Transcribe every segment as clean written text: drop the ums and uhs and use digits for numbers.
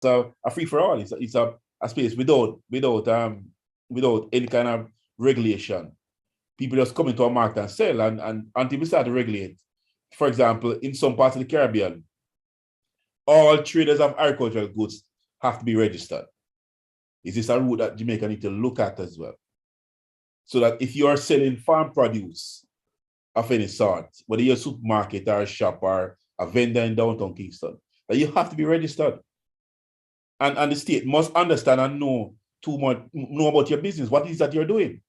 a free for all. It's a space without any kind of regulation. People just come into a market and sell, and until we start to regulate. For example, in some parts of the Caribbean, all traders of agricultural goods have to be registered. Is this a route that Jamaica need to look at as well? So that if you are selling farm produce of any sort, whether you're a supermarket or a shop or a vendor in downtown Kingston, that you have to be registered. And the state must understand and know about your business, what it is that you're doing.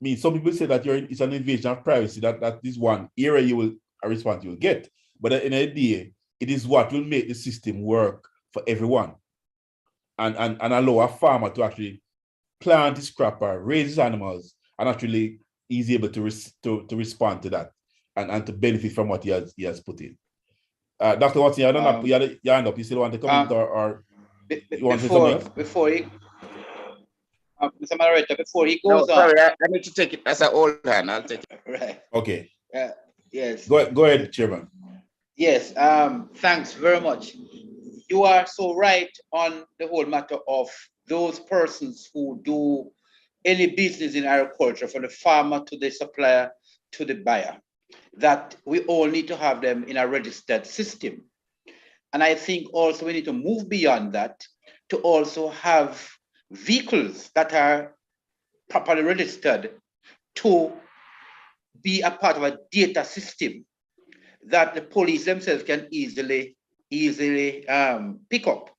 I mean, some people say that it's an invasion of privacy, that is one area a response you will get. But at the end of the day, it is what will make the system work for everyone. And allow a farmer to actually plant his crop or raise his animals, and actually he's able to respond to that and to benefit from what he has put in. Dr. Watson, I don't know, you hand up. You still want to comment or you want to say something else? Before he, Mr. Moderator, before he goes on. Sorry, I need to take it as an old hand. I'll take it. Right. Okay. Yes. Go ahead, Chairman. Yes. Thanks very much. You are so right on the whole matter of those persons who do any business in agriculture, from the farmer to the supplier to the buyer, that we all need to have them in a registered system. And I think also we need to move beyond that to also have vehicles that are properly registered to be a part of a data system that the police themselves can easily pick up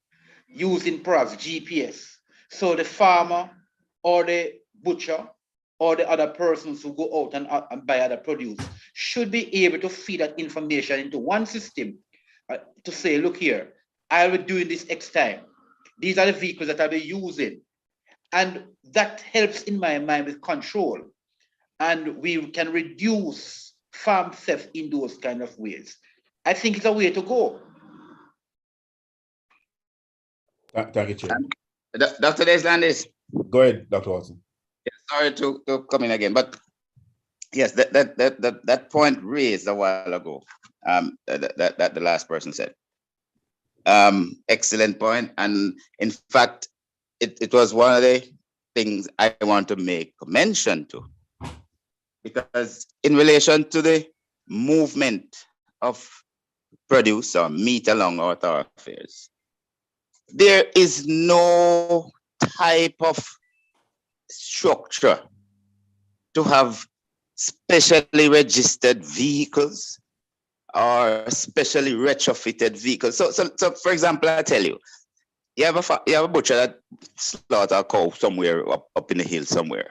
using perhaps GPS. So the farmer or the butcher or the other persons who go out and buy other produce should be able to feed that information into one system to say, look here, I'll be doing this X time. These are the vehicles that I'll be using. And that helps in my mind with control. And we can reduce farm theft in those kind of ways. I think it's a way to go. Thank you, Chair. Dr. Deslandis. Go ahead, Dr. Watson. Yeah, sorry to come in again, but yes, that point raised a while ago, that the last person said. Excellent point. And in fact, it was one of the things I want to make mention to, because in relation to the movement of produce or meat along our thoroughfares, there is no type of structure to have specially registered vehicles or specially retrofitted vehicles. So for example, I tell you, you have a butcher that slaughter a cow somewhere up in the hill somewhere,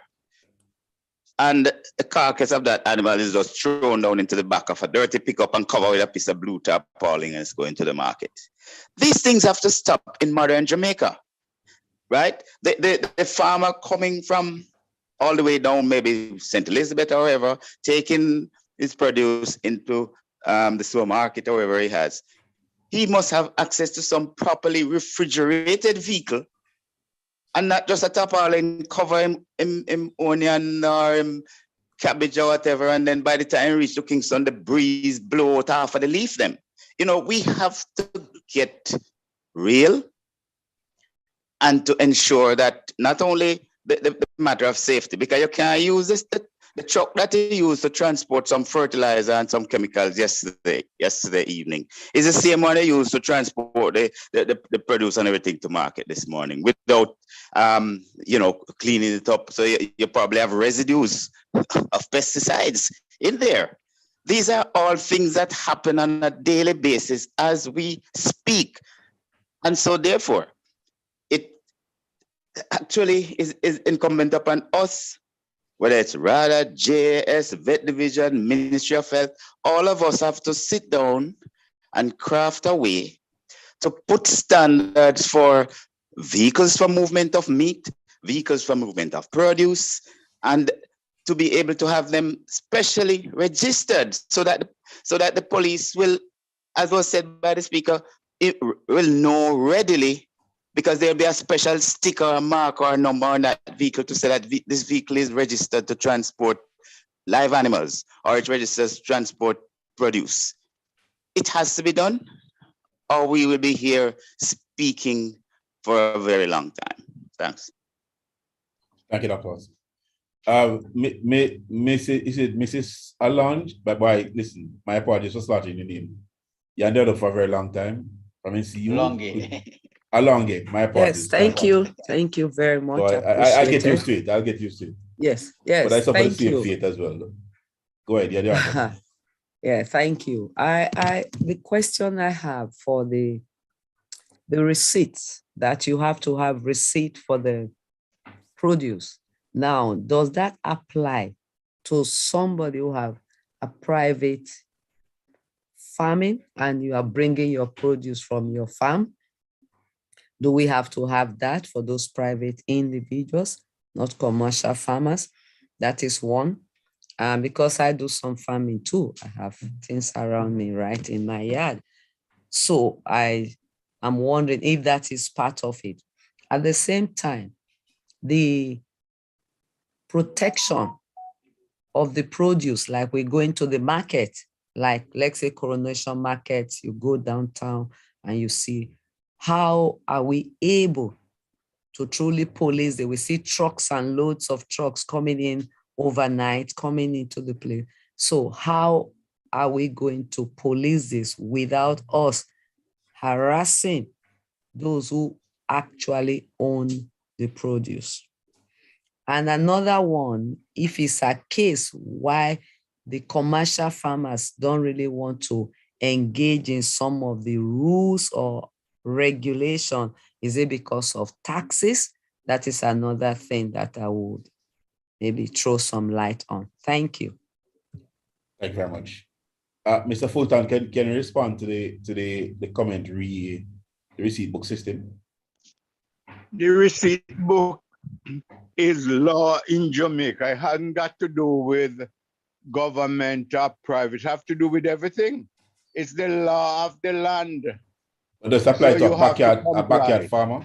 and the carcass of that animal is just thrown down into the back of a dirty pickup and covered with a piece of blue tarpaulin and it's going to the market. These things have to stop in modern Jamaica, right? The farmer coming from all the way down, maybe St. Elizabeth or wherever, taking his produce into the supermarket or wherever he has, he must have access to some properly refrigerated vehicle, and not just a tarpaulin cover him onion or him cabbage or whatever, and then by the time he reach to Kingston, the breeze blow out half of the leaf them. You know, we have to get real and to ensure that not only the matter of safety, because you can't use the truck that you used to transport some fertilizer and some chemicals yesterday evening is the same one they used to transport the produce and everything to market this morning without cleaning it up. So you probably have residues of pesticides in there. These are all things that happen on a daily basis as we speak. And so therefore, it actually is incumbent upon us, whether it's RADA, JAS, Vet Division, Ministry of Health, all of us have to sit down and craft a way to put standards for vehicles for movement of meat, vehicles for movement of produce, and to be able to have them specially registered so that the police will, as was said by the speaker, it will know readily, because there'll be a special sticker, a mark, or a number on that vehicle to say that this vehicle is registered to transport live animals, or it registers to transport produce. It has to be done, or we will be here speaking for a very long time. Thanks. Thank you, Dr. Watson. Is it Mrs. Alonge? But boy, listen, my apologies for starting your name. You're there for a very long time. I mean, see you. Alonge, my apologies. Yes, thank you. Thank you very much. So I'll get used to it. I'll get used to it. Yes, But I suffer the thank same you. fate as well. Go ahead. Yeah, yeah, thank you. The question I have for the receipts, that you have to have receipt for the produce. Now, does that apply to somebody who have a private farming and you are bringing your produce from your farm? Do we have to have that for those private individuals, not commercial farmers? That is one. Because I do some farming too. I have things around me, right, in my yard. So I am wondering if that is part of it. At the same time, the protection of the produce, like we go into the market, like let's say Coronation Market, you go downtown and you see, how are we able to truly police it? We see trucks and loads of trucks coming in overnight, coming into the place. So how are we going to police this without us harassing those who actually own the produce? And another one, if it's a case why the commercial farmers don't really want to engage in some of the rules or regulation, is it because of taxes? That is another thing that I would maybe throw some light on. Thank you. Thank you very much. Mr. Fulton, can you respond to the comment the receipt book system? The receipt book is law in Jamaica. It hasn't got to do with government or private. It has to do with everything. It's the law of the land. But does it apply to a backyard farmer?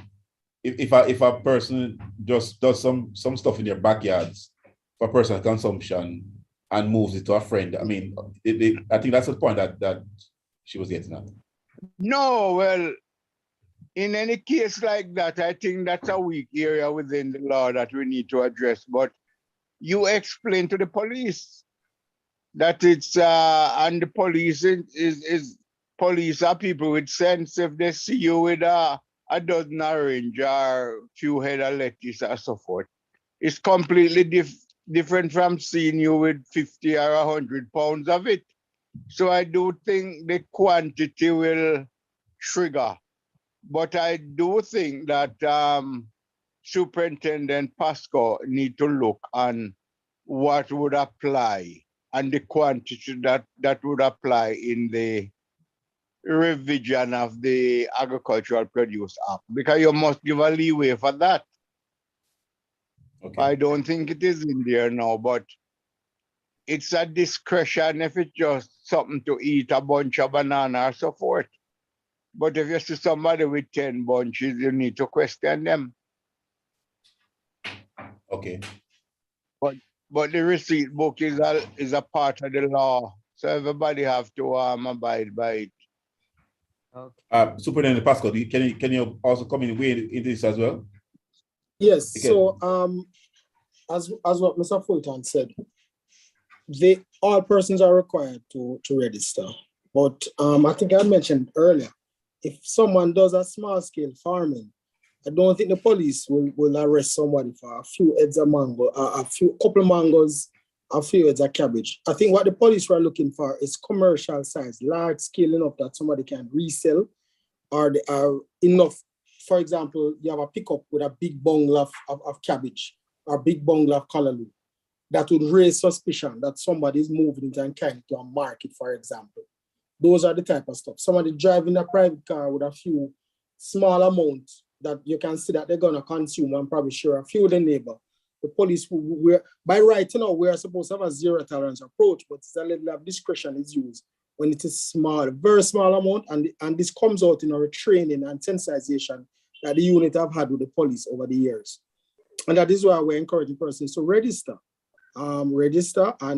If a person just does some stuff in their backyards for personal consumption and moves it to a friend, I mean, I think that's the point that she was getting at. No, well, in any case like that, I think that's a weak area within the law that we need to address. But you explain to the police that it's and the police is police are people with sense. If they see you with a dozen orange or few head of lettuce or so forth, it's completely different from seeing you with 50 or 100 pounds of it. So I do think the quantity will trigger. But I do think that Superintendent Pasco need to look on what would apply and the quantity that would apply in the revision of the Agricultural Produce Act, because you must give a leeway for that. Okay. I don't think it is in there now, but it's a discretion if it's just something to eat, a bunch of banana or so forth. But if you see somebody with 10 bunches, you need to question them. Okay. But the receipt book is a part of the law, so everybody have to abide by it. Okay. Superintendent Pascal, can you also come in this as well? Yes. Okay. So as what Mr. Fulton said, all persons are required to register. But I think I mentioned earlier, if someone does a small scale farming, I don't think the police will arrest somebody for a few heads of mango, couple of mangoes, a few heads of cabbage. I think what the police were looking for is commercial size, large scale enough that somebody can resell, or they are enough. For example, you have a pickup with a big bundle of cabbage or big bundle of callaloo. That would raise suspicion that somebody is moving it and carrying it to a market, for example. Those are the type of stuff. Somebody driving a private car with a few small amounts that you can see that they're going to consume and probably share a few with the neighbor. The police, by right, we are supposed to have a zero tolerance approach, but it's a little of discretion is used when it is small, very small amount, and this comes out in our training and sensitization that the unit have had with the police over the years. And that is why we're encouraging persons to register. And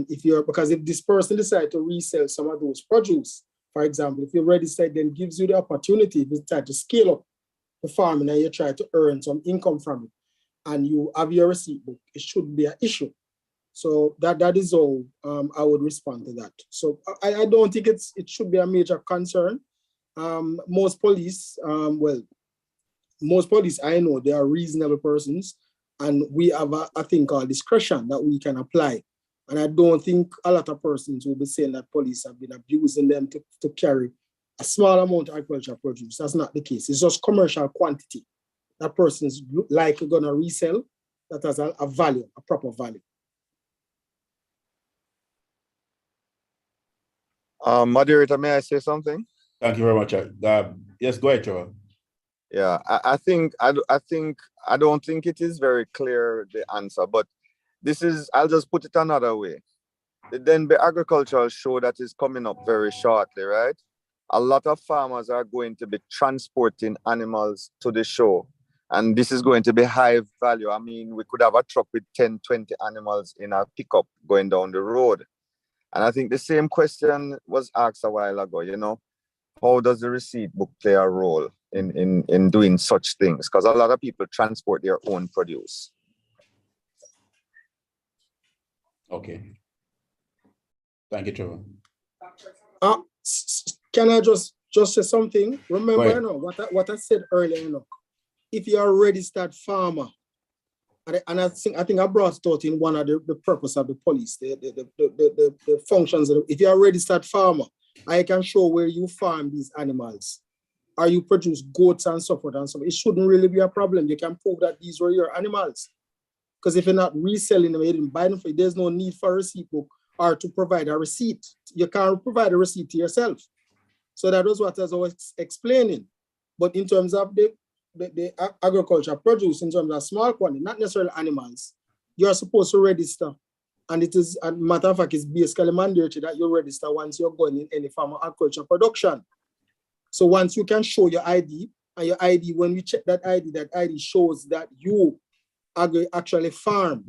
because if this person decides to resell some of those produce, for example, if you register, then gives you the opportunity if you decide to scale up the farming and you try to earn some income from it, and you have your receipt book, it shouldn't be an issue. So that is all I would respond to that. So I don't think it should be a major concern. Most police, most police I know, they are reasonable persons, and we have a thing called discretion that we can apply. And I don't think a lot of persons will be saying that police have been abusing them to carry a small amount of agricultural produce. That's not the case. It's just commercial quantity that persons like gonna resell that has a value, a proper value. Moderator, may I say something? Thank you very much. Yes, go ahead, Trevor. Yeah, I don't think it is very clear, the answer, but this is, I'll just put it another way. The Denby Agricultural Show that is coming up very shortly, right? A lot of farmers are going to be transporting animals to the show. And this is going to be high value. I mean, we could have a truck with 10, 20 animals in a pickup going down the road. And I think the same question was asked a while ago, you know, how does the receipt book play a role in doing such things? Because a lot of people transport their own produce. Okay. Thank you, Trevor. Can I just say something? Remember, you know, what I said earlier, you know, if you're a registered farmer, and I think I brought it out in one of the purpose of the police, the functions. If you're a registered farmer, I can show where you farm these animals, or you produce goats and so forth and so forth. It shouldn't really be a problem. You can prove that these were your animals. Because if you're not reselling them, you didn't buy them for you, there's no need for a receipt book or to provide a receipt. You can't provide a receipt to yourself. So that was what I was explaining. But in terms of the agriculture produce, in terms of small quantity, not necessarily animals, you're supposed to register. And it is, a matter of fact, it's basically mandatory that you register once you're going in any farm of agriculture production. So once you can show your ID, and your ID, when we check that ID shows that you actually farm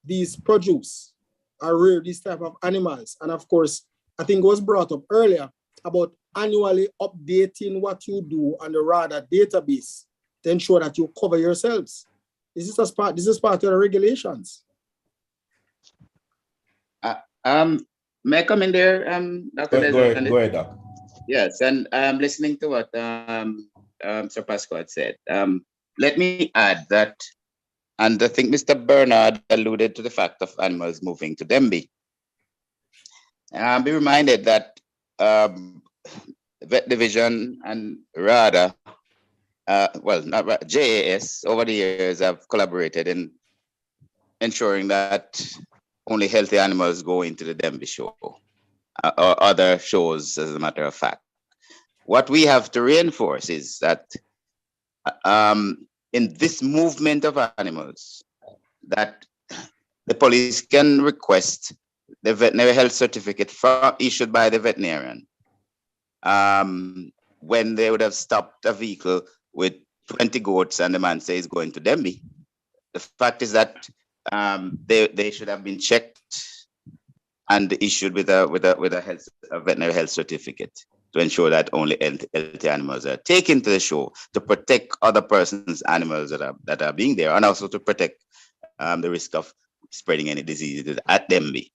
these produce or rear these type of animals. And of course, I think it was brought up earlier about annually updating what you do on the RADA database to ensure that you cover yourselves. This is part of the regulations. May I come in there, Dr. Go ahead, Doc. Yes, and listening to what Sir Pascal had said, let me add that, and I think Mr. Bernard alluded to the fact of animals moving to Denby. Be reminded that Vet Division and RADA, JAS, over the years have collaborated in ensuring that only healthy animals go into the Denby show or other shows, as a matter of fact. What we have to reinforce is that in this movement of animals, that the police can request the veterinary health certificate issued by the veterinarian when they would have stopped a vehicle with 20 goats and the man says going to Denby. The fact is that they should have been checked and issued with a veterinary health certificate to ensure that only healthy animals are taken to the show to protect other persons' animals that are being there, and also to protect the risk of spreading any diseases at Denby.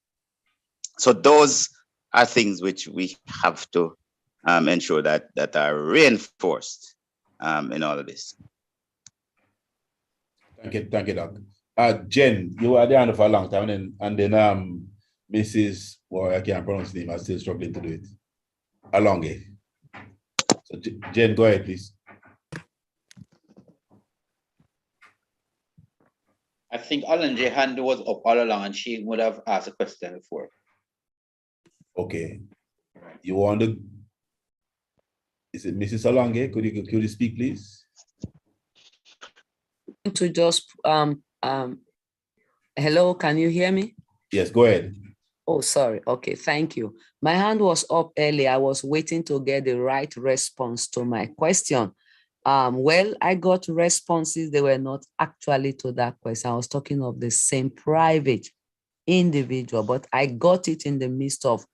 So those are things which we have to ensure that are reinforced in all of this. Thank you, Doc. Jen, you were there for a long time, and then Mrs. Well, I can't pronounce the name. I'm still struggling to do it. Alonge. So Jen, go ahead, please. I think Alonge's hand was up all along, and she would have asked a question before. Okay. You want to? Is it Mrs. Alonge? Could you speak, please? To just hello, can you hear me? Yes, go ahead. Oh, sorry. Okay, thank you. My hand was up earlier. I was waiting to get the right response to my question. Well, I got responses. They were not actually to that question. I was talking of the same private individual, but I got it in the midst of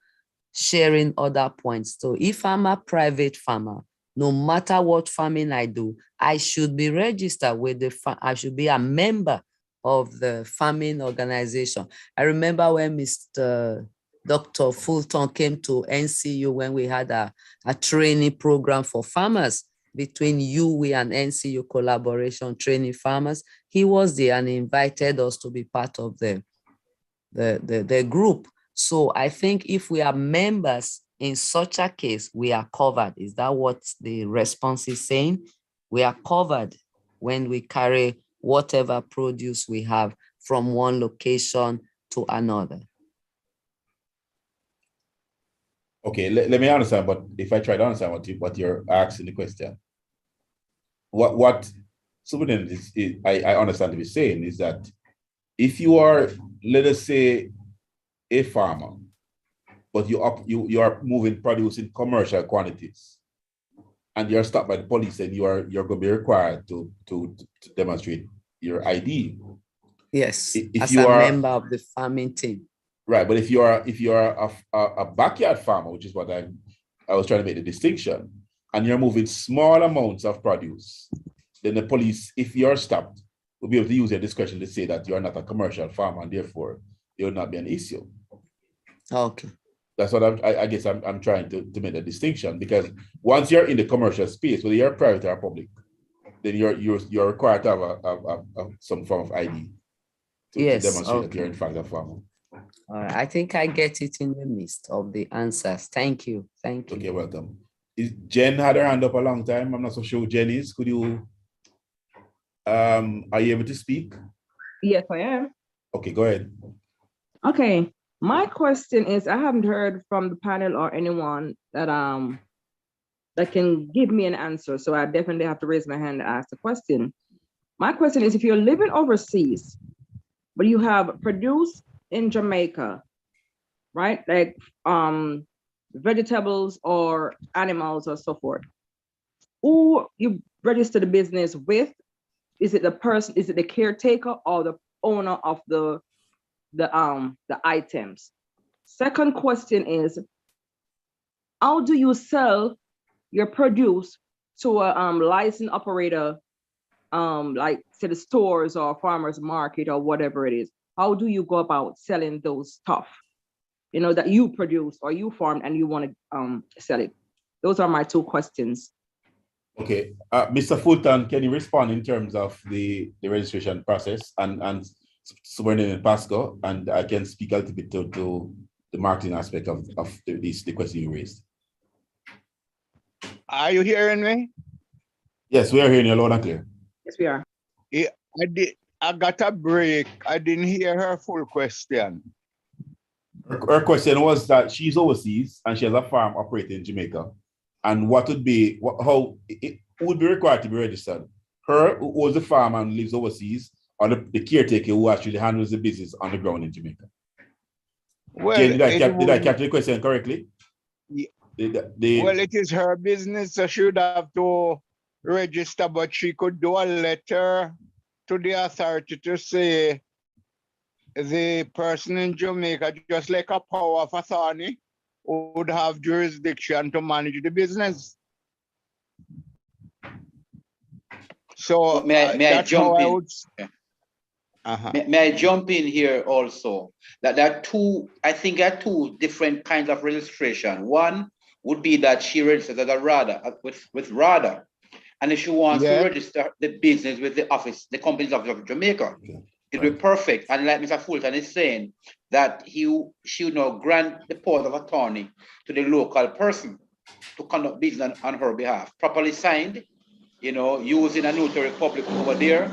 sharing other points. So if I'm a private farmer no matter what farming I do, I should be registered with I should be a member of the farming organization. I remember when Mr. Dr. Fulton came to NCU when we had a training program for farmers between we and NCU collaboration training farmers. He was there and invited us to be part of the group. So I think if we are members in such a case, we are covered. Is that what the response is saying? We are covered when we carry whatever produce we have from one location to another. Okay, let me understand, but if I try to understand what you're asking the question, what Superintendent I understand to be saying is that if you are, let us say, a farmer, but you are moving produce in commercial quantities, and you're stopped by the police, and you're going to be required to demonstrate your ID. Yes, if as you a are member of the farming team. Right, but if you are a backyard farmer, which is what I was trying to make the distinction, and you're moving small amounts of produce, then the police, if you're stopped, will be able to use their discretion to say that you are not a commercial farmer, and therefore there will not be an issue. Okay. That's what I guess I'm trying to make the distinction, because once you're in the commercial space, whether you're private or public, then you're required to have some form of ID to demonstrate that you're in fact a farmer. All right. I think I get it in the midst of the answers. Thank you. Thank you. Okay, welcome. Jen had her hand up a long time. I'm not so sure who Jen is. Could you, are you able to speak? Yes, I am. Okay, go ahead. Okay. My question is, I haven't heard from the panel or anyone that that can give me an answer. So I definitely have to raise my hand to ask the question. My question is, if you're living overseas, but you have produce in Jamaica, right? Like vegetables or animals or so forth. Who you register the business with? Is it the person, is it the caretaker or the owner of the items? Second question is, how do you sell your produce to a licensed operator, like to the stores or farmers market or whatever it is? How do you go about selling those stuff, you know, that you produce or you farmed and you want to sell it? Those are my two questions. Okay, Mr. Fulton, can you respond in terms of the registration process and Superintendent Pasco, and I can speak a little bit to the marketing aspect of the question you raised. Are you hearing me? Yes, we are hearing you loud and clear. Yes, we are. Yeah, I got a break. I didn't hear her full question. Her question was that she's overseas and she has a farm operating in Jamaica. And what would be, how it would be required to be registered? Her, who owns the farm and lives overseas, or the caretaker who actually handles the business on the ground in Jamaica? Well, Jane, did I capture the question correctly? Yeah. Well, it is her business, so she would have to register, but she could do a letter to the authority to say the person in Jamaica, just like a power of attorney, would have jurisdiction to manage the business. So may I jump in? May I jump in here also? That there are two, I think there are two different kinds of registration. One would be that she registers as a RADA, with RADA. And if she wants to register the business with the office, the company's office of Jamaica, it would be perfect. And like Mr. Fulton is saying, that she would now grant the power of attorney to the local person to conduct business on her behalf, properly signed, you know, using a notary public over there,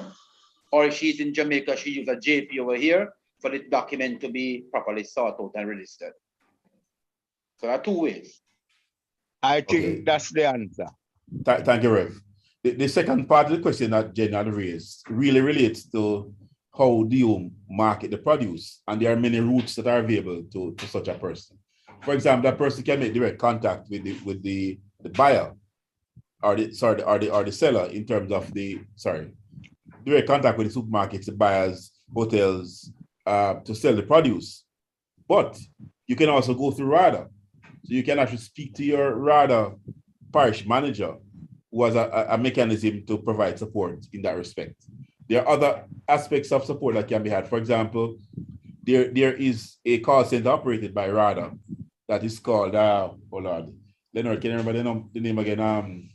or if she's in Jamaica, she uses a JP over here for the document to be properly sought out and registered. So there are two ways. I think that's the answer. Thank you, Rev. The second part of the question that Jen had raised really relates to how do you market the produce, and there are many routes that are available to such a person. For example, that person can make direct contact with the buyer or the seller in terms of direct contact with the supermarkets, the buyers, hotels, to sell the produce. But you can also go through RADA. So you can actually speak to your RADA parish manager was a mechanism to provide support in that respect. There are other aspects of support that can be had. For example, there is a call center operated by RADA that is called, oh Lord, Leonard, can you remember the name again?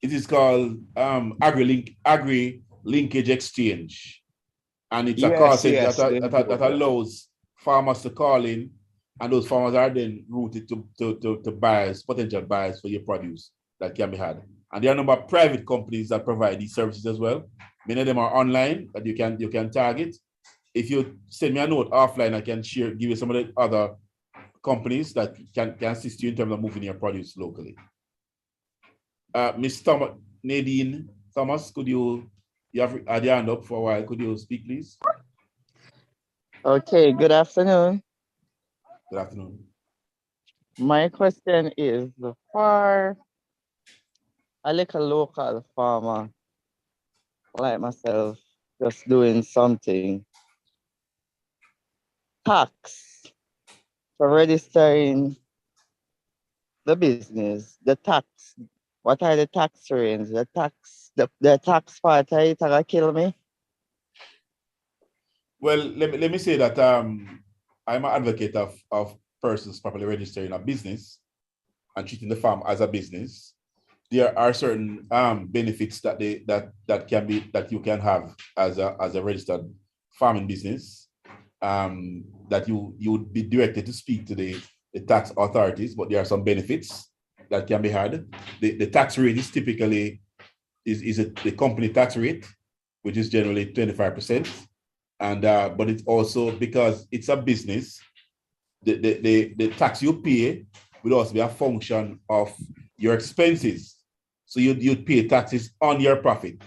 It is called Agri Linkage Exchange. And it's a call center that allows farmers to call in, and those farmers are then routed to buyers, potential buyers for your produce that can be had. And there are a number of private companies that provide these services as well. Many of them are online that you can target. If you send me a note offline, I can give you some of the other companies that can assist you in terms of moving your produce locally. Ms. Nadine Thomas, could you have had your hand up for a while? Could you speak, please? Okay, good afternoon. Good afternoon. My question is for a little local farmer like myself, just doing something, tax for registering the business, the tax, what are the tax rates, the tax part of it gonna kill me? Well, let me say that I'm an advocate of persons properly registering a business and treating the farm as a business. There are certain benefits that you can have as a registered farming business. That you would be directed to speak to the tax authorities, but there are some benefits that can be had. The tax rate is typically the company tax rate, which is generally 25%. And but it's also, because it's a business, the tax you pay will also be a function of your expenses. So you'd pay taxes on your profit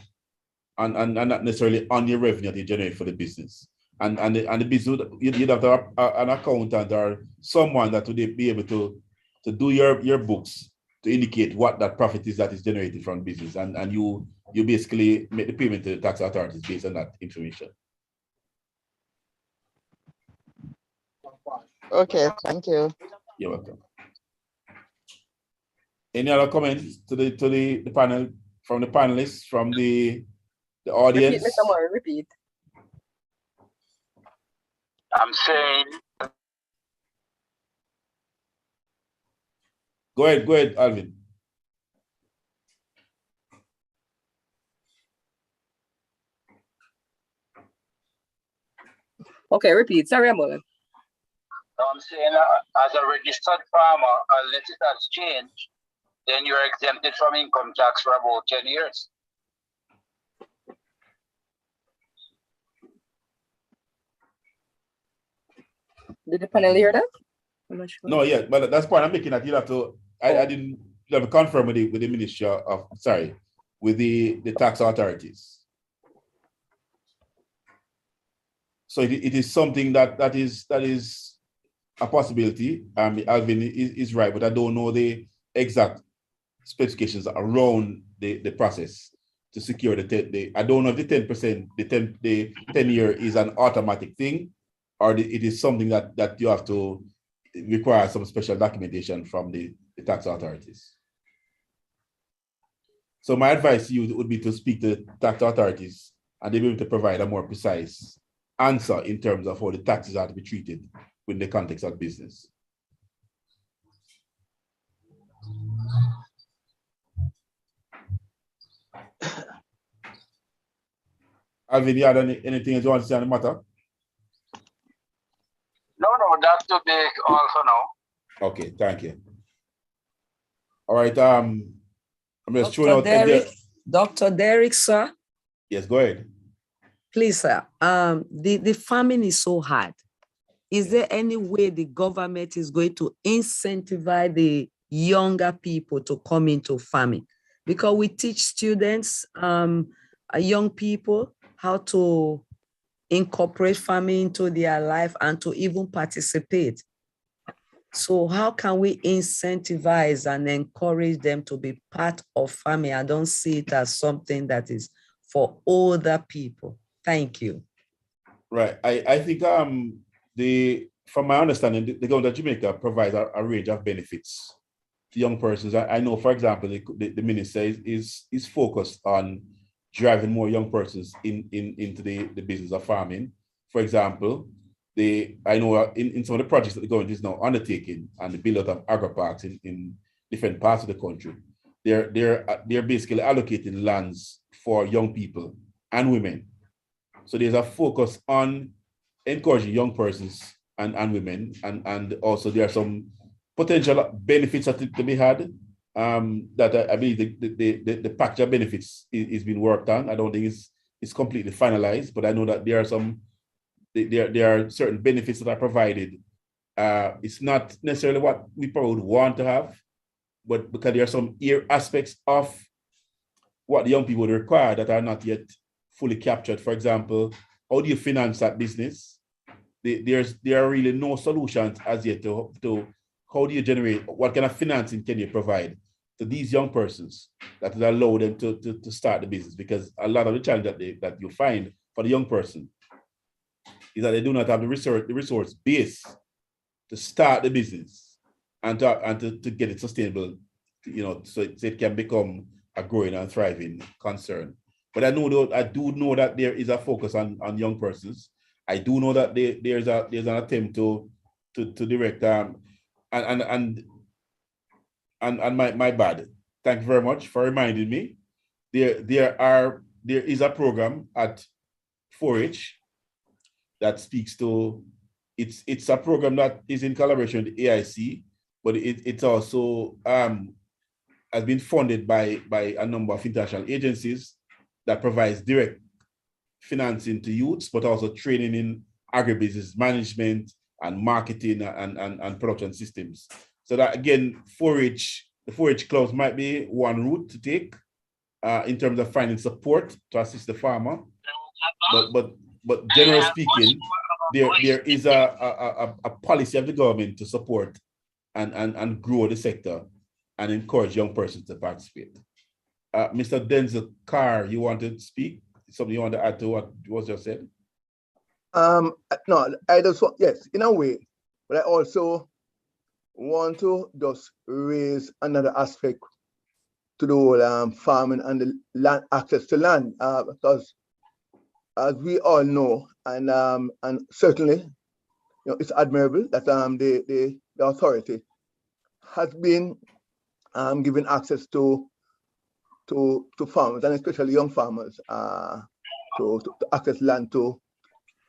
and not necessarily on your revenue that you generate for the business. And the business, you'd have to have an accountant or someone that would be able to do your books to indicate what that profit is that is generated from business. And you basically make the payment to the tax authorities based on that information. Okay, thank you. You're welcome. Any other comments to the panel, from the panelists, from the audience? Repeat, Mr. Moore, repeat. I'm saying. Go ahead, Alvin. Okay, repeat. Sorry, I'm moving. I'm saying as a registered farmer, unless it has changed, then you're exempted from income tax for about 10 years. Did the panel hear that? I'm not sure. No, yeah, but that's point I'm making, that you have to, I didn't have to confirm with the Ministry of, with the tax authorities. So it is something that is a possibility. Alvin is right, but I don't know the exact specifications around the process to secure I don't know if the 10%, the 10-year is an automatic thing, or it is something that you have to require some special documentation from the tax authorities. So my advice to you would be to speak to the tax authorities, and they'll be able to provide a more precise answer in terms of how the taxes are to be treated within the context of business. Alvin, you had anything else you want to say on the matter? No, that to be all for now. Okay, thank you. All right, I'm just throwing out Dr. Derrick, sir. Yes, go ahead. Please, sir. The farming is so hard. Is there any way the government is going to incentivize the younger people to come into farming? Because we teach students, young people, how to incorporate farming into their life and to even participate. So how can we incentivize and encourage them to be part of farming? I don't see it as something that is for older people. Thank you. Right. I think from my understanding, the government of Jamaica provides a range of benefits to young persons. I know, for example, the minister is focused on driving more young persons into the business of farming. For example, I know in some of the projects that the government is now undertaking and the build out of agri-parks in different parts of the country, they're basically allocating lands for young people and women. So there's a focus on encouraging young persons and women, and also there are some potential benefits that to be had. That I believe the package of benefits is being worked on. I don't think it's completely finalized, but I know that there are certain benefits that are provided. It's not necessarily what we probably would want to have, but because there are some aspects of what the young people would require that are not yet fully captured. For example, how do you finance that business? There are really no solutions as yet to how do you generate, what kind of financing can you provide to these young persons that will allow them to start the business? Because a lot of the challenge that you find for the young person is that they do not have the resource base to start the business and to get it sustainable, so it can become a growing and thriving concern. But I do know that there is a focus on young persons. I do know that there's an attempt to direct and my bad. Thank you very much for reminding me. There is a program at 4-H that speaks to, it's a program that is in collaboration with the AIC, but it's also has been funded by a number of international agencies that provides direct financing to youths, but also training in agribusiness management and marketing and production systems. So that again, the 4-H clubs might be one route to take in terms of finding support to assist the farmer. But generally speaking, there is a policy of the government to support and grow the sector and encourage young persons to participate. Mr. Denzel Carr, you want to speak? Something you want to add to what was just said? No, I just want, yes, in a way, but I also want to just raise another aspect to the whole farming and the land access to land, because as we all know, and certainly, it's admirable that the authority has been given access to farmers, and especially young farmers, to access land to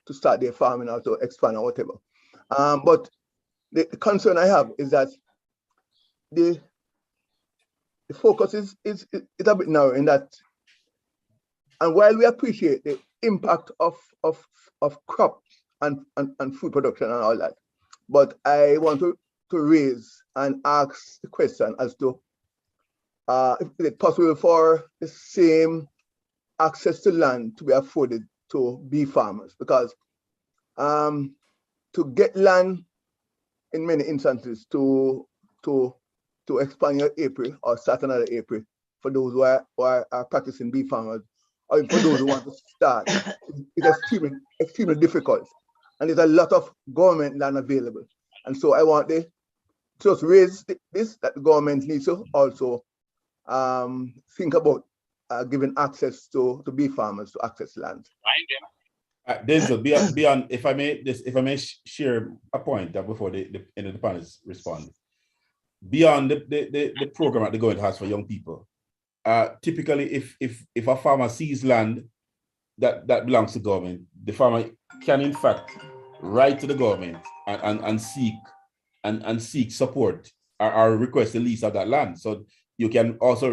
start their farming or to expand or whatever. But the concern I have is that the focus is a bit narrow in that, and while we appreciate the impact of crop and food production and all that, but I want to raise and ask the question as to if it's possible for the same access to land to be afforded to bee farmers, because to get land in many instances to expand your apiary or start another apiary for those who are practicing bee farmers, or for those who want to start, it's extremely difficult. And there's a lot of government land available. And so I want to just raise this, that the government needs to also think about giving access to bee farmers to access land. Denzel, beyond, if I may share a point before the end of the panelists respond. Beyond the program that the government has for young people, typically if a farmer sees land that belongs to government, the farmer can in fact write to the government and seek support or request the lease of that land. So you can also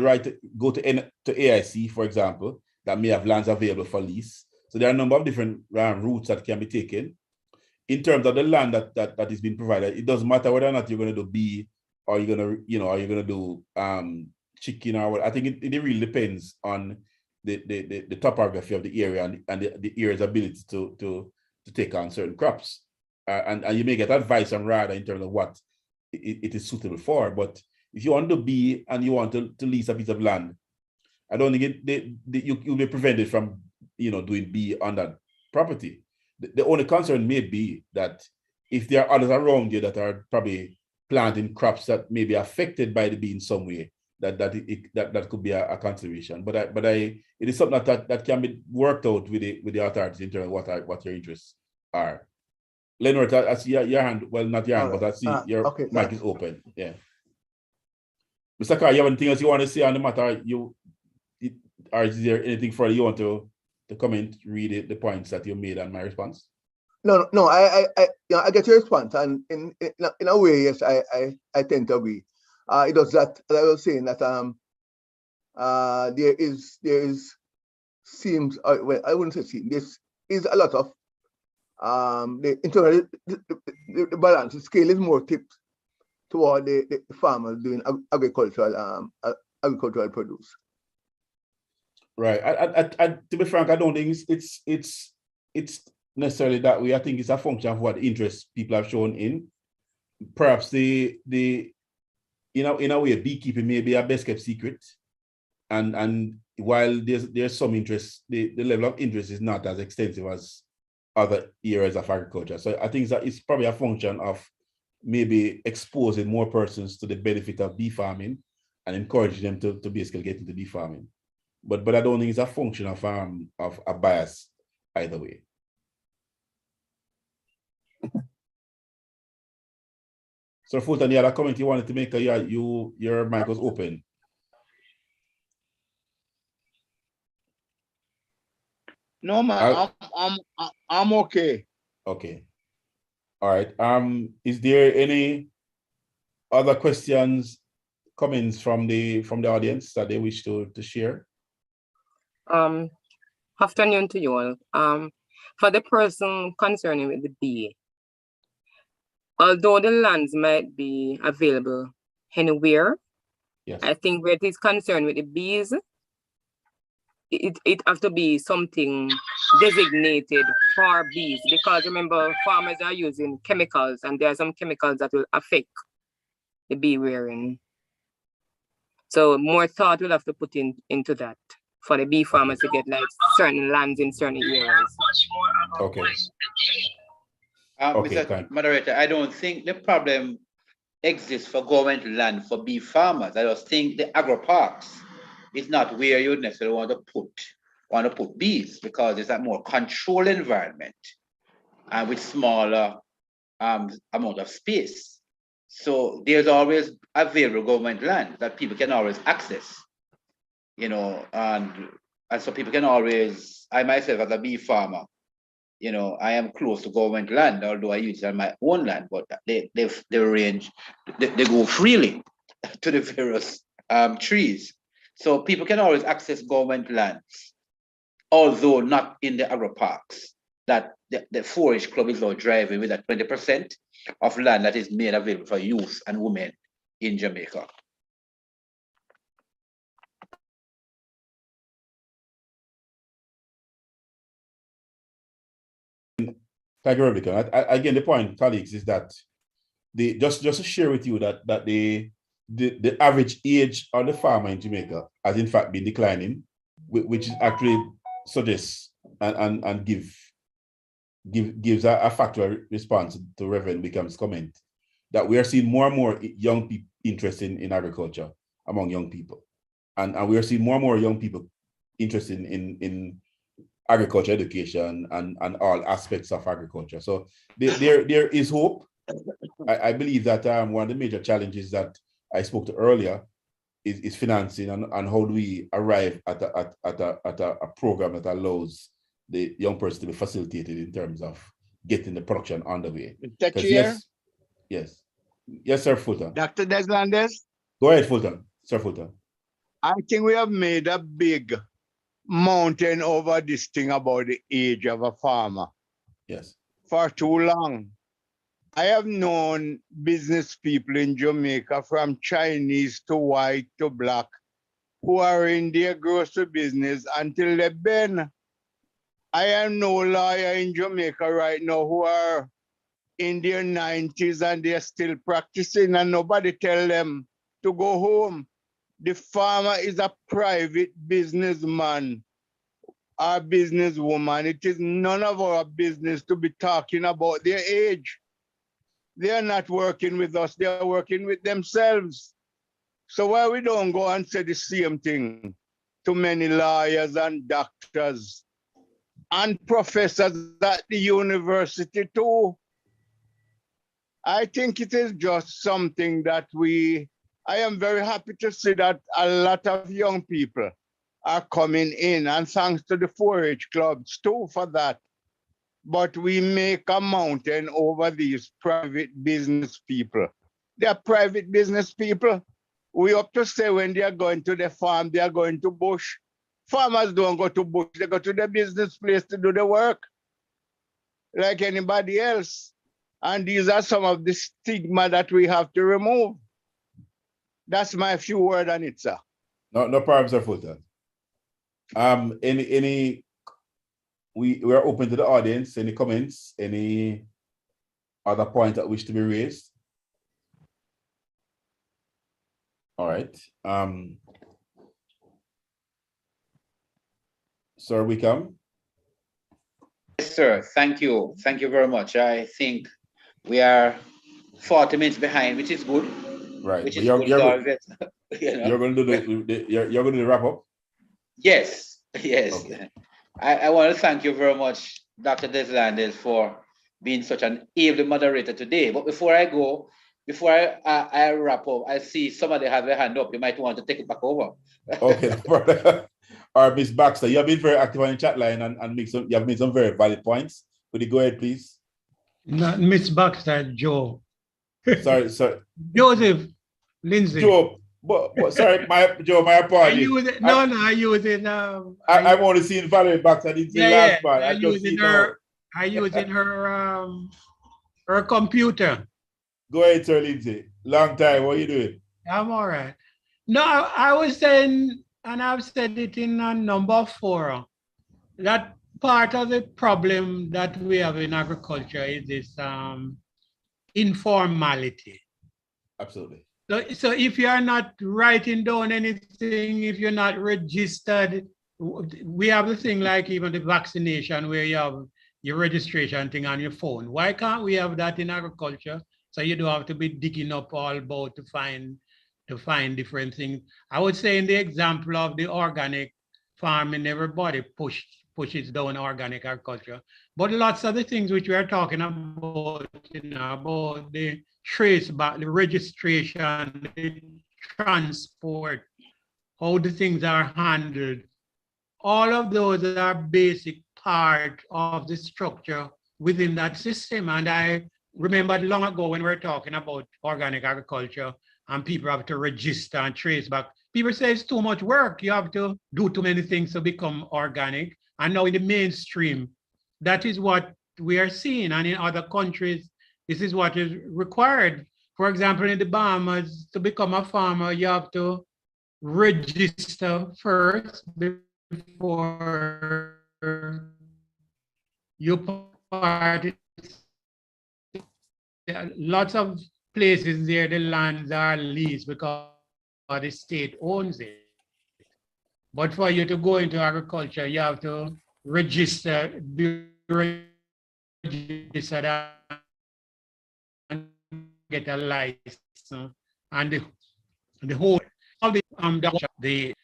go to AIC, for example, that may have lands available for lease. So there are a number of different routes that can be taken. In terms of the land that is being provided, it doesn't matter whether or not you're going to do bee or you're going to do chicken or what. I think it really depends on the topography of the area and the area's ability to take on certain crops. And you may get advice on rather in terms of what it is suitable for. But if you want to bee and you want to lease a piece of land, I don't think you'll be prevented from doing bee on that property. The only concern may be that if there are others around you that are probably planting crops that may be affected by the bee in some way, that could be a consideration. But it is something that can be worked out with the authorities in terms of what your interests are. Leonard, I see your hand. Well, not your hand, but I see your mic is open. Yeah. Mr. Carr, you have anything else you want to say on the matter? Or is there anything further you want to comment, read the points that you made on my response? No, I get your response, and in a way, yes, I tend to agree. It was that I was saying that there seems, well, I wouldn't say seems, this is a lot of the internal the balance, the scale is more tipped toward the farmers doing agricultural produce. Right. I to be frank, I don't think it's necessarily that way. I think it's a function of what interest people have shown in. Perhaps in a way, beekeeping may be a best kept secret. And while there's some interest, the level of interest is not as extensive as other areas of agriculture. So I think that it's probably a function of maybe exposing more persons to the benefit of bee farming and encouraging them to basically get into bee farming. But I don't think it's a function of a bias either way. So Fulton, you had a comment you wanted to make. Your mic was open. No, man, I'm okay. Okay. All right. Is there any other questions, comments from the audience that they wish to share? Afternoon to you all. For the person concerning with the bee, although the lands might be available anywhere, yes, I think where it is concerned with the bees, it has to be something designated for bees, because remember, farmers are using chemicals, and there are some chemicals that will affect the bee rearing. So more thought will have to put into that for the bee farmers to get like certain lands in certain areas. Okay. Mr. Moderator, I don't think the problem exists for government land for bee farmers. I just think the agro parks is not where you necessarily want to put bees, because it's a more controlled environment and with smaller amount of space. So there's always available government land that people can always access, and so people can always, I myself as a bee farmer, I am close to government land, although I use it on my own land, but they range, they go freely to the various trees. So people can always access government lands, although not in the agro parks, that the forage club is now driving with that 20% of land that is made available for youth and women in Jamaica. Thank you, Rebecca. Again, the point, colleagues, is that just to share with you that the average age of the farmer in Jamaica has in fact been declining, which actually suggests and gives a factual response to Reverend Beckham's comment that we are seeing more and more young people interested in agriculture among young people, and we are seeing more and more young people interested in agriculture education and all aspects of agriculture. So there is hope. I believe that one of the major challenges that I spoke to earlier is financing, and how do we arrive at a program that allows the young person to be facilitated in terms of getting the production underway. Mr. Chair? Yes, Sir Fulton. Dr. Deslandes? Go ahead, Fulton. Sir Fulton. I think we have made a big mountain over this thing about the age of a farmer. Yes. For too long. I have known business people in Jamaica, from Chinese to white to black, who are in their grocery business until they bend. I am no lawyer in Jamaica right now who are in their 90s and they're still practicing, and nobody tell them to go home. The farmer is a private businessman or businesswoman. It is none of our business to be talking about their age. They are not working with us, they are working with themselves. So why we don't go and say the same thing to many lawyers and doctors and professors at the university too? I think it is just something that I am very happy to see that a lot of young people are coming in, and thanks to the 4-H clubs too for that. But we make a mountain over these private business people. They are private business people. We up to say when they are going to the farm, they are going to bush. Farmers don't go to bush, they go to the business place to do the work like anybody else. And these are some of the stigma that we have to remove. That's my few words on it, sir. No problem, Sir Fulton. We are open to the audience. Any comments? Any other point that wish to be raised? All right. Sir Wickham. Yes, sir. Thank you. Thank you very much. I think we are 40 minutes behind, which is good. Right. Which is good. You're going to do you're going to do the wrap up? Yes. Yes. Okay. I want to thank you very much, Dr. Deslandes, for being such an able moderator today. But before I go, before I wrap up, I see somebody have their hand up. You might want to take it back over. Okay. All right, Ms. Baxter, you have been very active on the chat line and you have made some very valid points. Could you go ahead, please? Not Miss Baxter, Joe. Sorry. Joseph Lindsay. Joe, but sorry, my apologies. I use it. I'm only seeing Valerie Baxter. I didn't see last part. I using her computer. Go ahead, Sir Lindsay. Long time. What are you doing? I'm all right. No, I was saying, and I've said it in number 4, that part of the problem that we have in agriculture is this informality. Absolutely. So if you are not writing down anything, if you're not registered, we have the thing like even the vaccination where you have your registration thing on your phone. Why can't we have that in agriculture? So you don't have to be digging up all about to find different things. I would say in the example of the organic farming, everybody pushes down organic agriculture. But lots of the things which we are talking about, about the trace back, the registration, the transport, how the things are handled, all of those are basic part of the structure within that system. And I remember long ago when we were talking about organic agriculture and people have to register and trace back, people say it's too much work. You have to do too many things to become organic. And now in the mainstream, that is what we are seeing. And in other countries, this is what is required. For example, in the Bahamas, to become a farmer, you have to register first before you participate. Lots of places there, the lands are leased because the state owns it. But for you to go into agriculture, you have to register, be registered and get a license. And the whole of the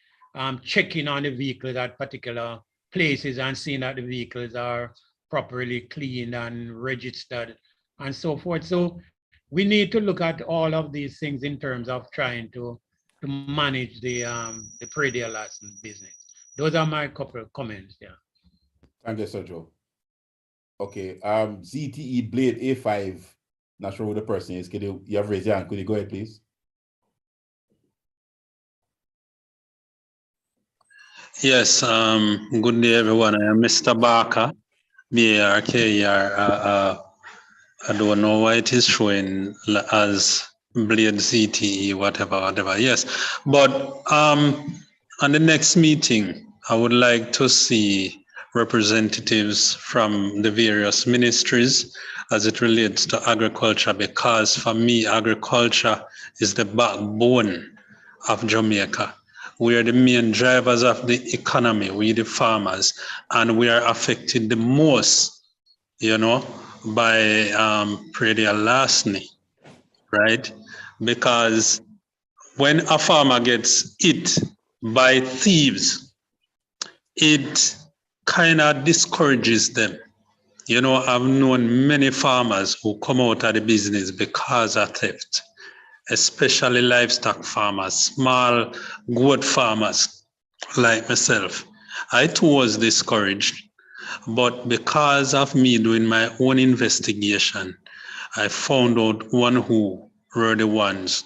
checking on the vehicles at particular places and seeing that the vehicles are properly cleaned and registered and so forth. So we need to look at all of these things in terms of trying to manage the predial license business. Those are my couple of comments. Yeah. Thank you, Sir Joe. Okay. ZTE Blade A5. Not sure who the person is. You have raised your hand. Could you go ahead, please? Yes. Good day, everyone. I am Mr. Barker, BARKER. I don't know why it is showing as Blade ZTE, whatever. Yes, but on the next meeting, I would like to see representatives from the various ministries as it relates to agriculture, because for me, agriculture is the backbone of Jamaica. We are the main drivers of the economy, we the farmers, and we are affected the most, by Predia Lasney, right? Because when a farmer gets hit by thieves, it kind of discourages them. You know, I've known many farmers who come out of the business because of theft, especially livestock farmers, small goat farmers like myself. I too was discouraged, but because of me doing my own investigation, I found out one who were the ones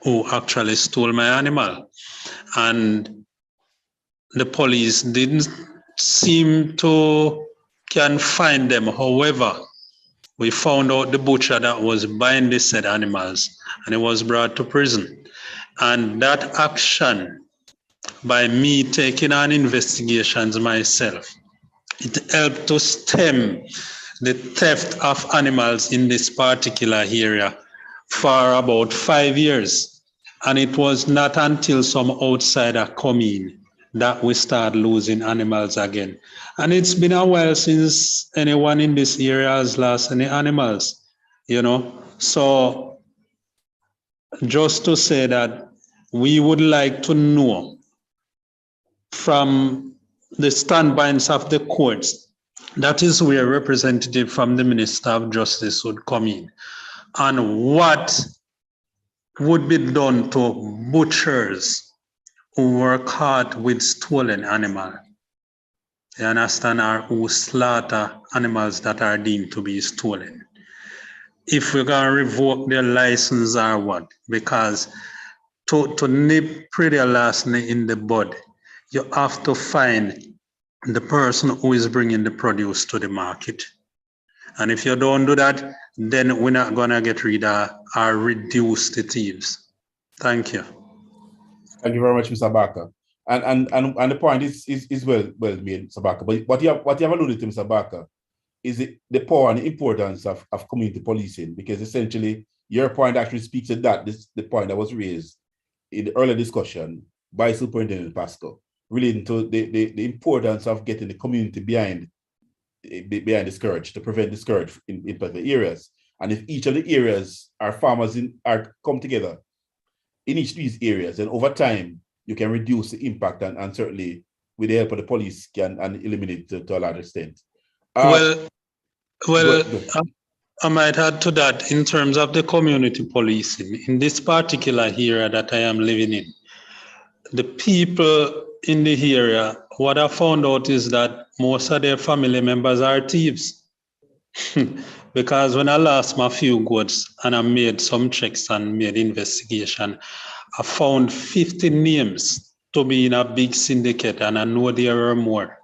who actually stole my animal. And the police didn't seem to can find them. However, we found out the butcher that was buying the said animals, and he was brought to prison. And that action, by me taking on investigations myself, it helped to stem the theft of animals in this particular area for about 5 years. And it was not until some outsider come in that we start losing animals again. And it's been a while since anyone in this area has lost any animals, you know. So just to say that we would like to know from the standpoints of the courts, that is where a representative from the Minister of Justice would come in. And what would be done to butchers who were caught with stolen animal? You understand? Or who slaughter animals that are deemed to be stolen. If we're going to revoke their license or what? Because to nip Predia Lasney in the bud, you have to find the person who is bringing the produce to the market. And if you don't do that, then we're not going to get rid of or reduce the thieves. Thank you. Thank you very much, Mr. Barker. And the point is well made, Mr. Barker. But what you have alluded to, Mr. Barker, is the power and the importance of community policing, because essentially your point actually speaks to that, the point that was raised in the earlier discussion by Superintendent Pascal, relating to the importance of getting the community behind the scourge, to prevent the scourge in particular areas. And if each of the areas are farmers are come together in each of these areas, and over time you can reduce the impact and certainly with the help of the police can eliminate to a large extent. Well, I might add to that in terms of the community policing. In this particular area that I am living in, the people in the area, what I found out is that most of their family members are thieves. Because when I lost my few goats and I made some checks and made investigation, I found 50 names to be in a big syndicate, and I know there are more.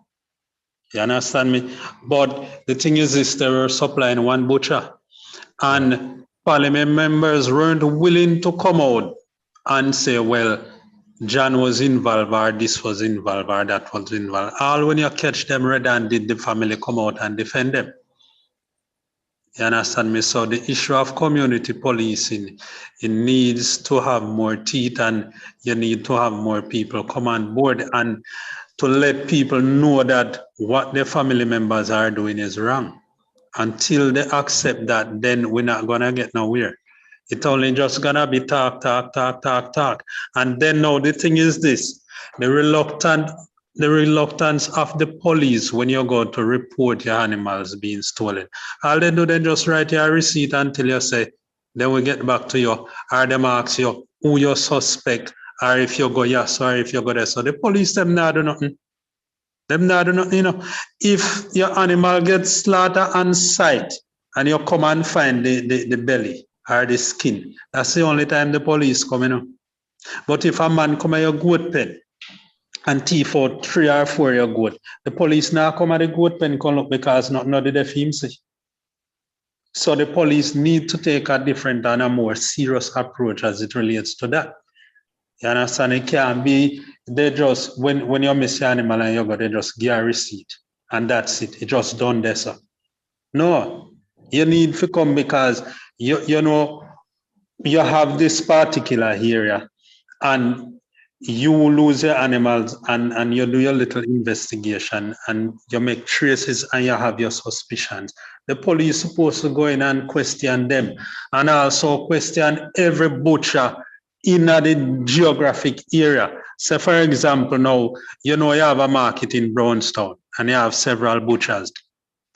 You understand me? But the thing is this, they were supplying one butcher, and parliament members weren't willing to come out and say, well, John was involved, or this was involved, or that was involved. All when you catch them red-handed, the family come out and defend them. You understand me? So the issue of community policing, it needs to have more teeth, and you need to have more people come on board and to let people know that what their family members are doing is wrong. Until they accept that, then we're not gonna get nowhere. It's only just gonna be talk. And then now the thing is this, the reluctance of the police when you go to report your animals being stolen. All they do, they just write your receipt until you say, then we get back to you, or them ask you who you suspect, or if you go yes, or if you go there. So the police, them not do nothing. Them not do nothing, you know. If your animal gets slaughtered on site and you come and find the belly or the skin, that's the only time the police come, you know. But if a man come at your goat pen and thief out 3 or 4 your goat, the police now come at the goat pen come look because nothing did they him say. So the police need to take a different and a more serious approach as it relates to that. You understand? It can't be they just when you miss your animal and you go, they just give a receipt and that's it. It just done there, sir. No, you need to come because you know you have this particular area, and you lose your animals and you do your little investigation and you make traces and you have your suspicions. The police is supposed to go in and question them and also question every butcher in the geographic area. So for example, now, you have a market in Brownstown and you have several butchers.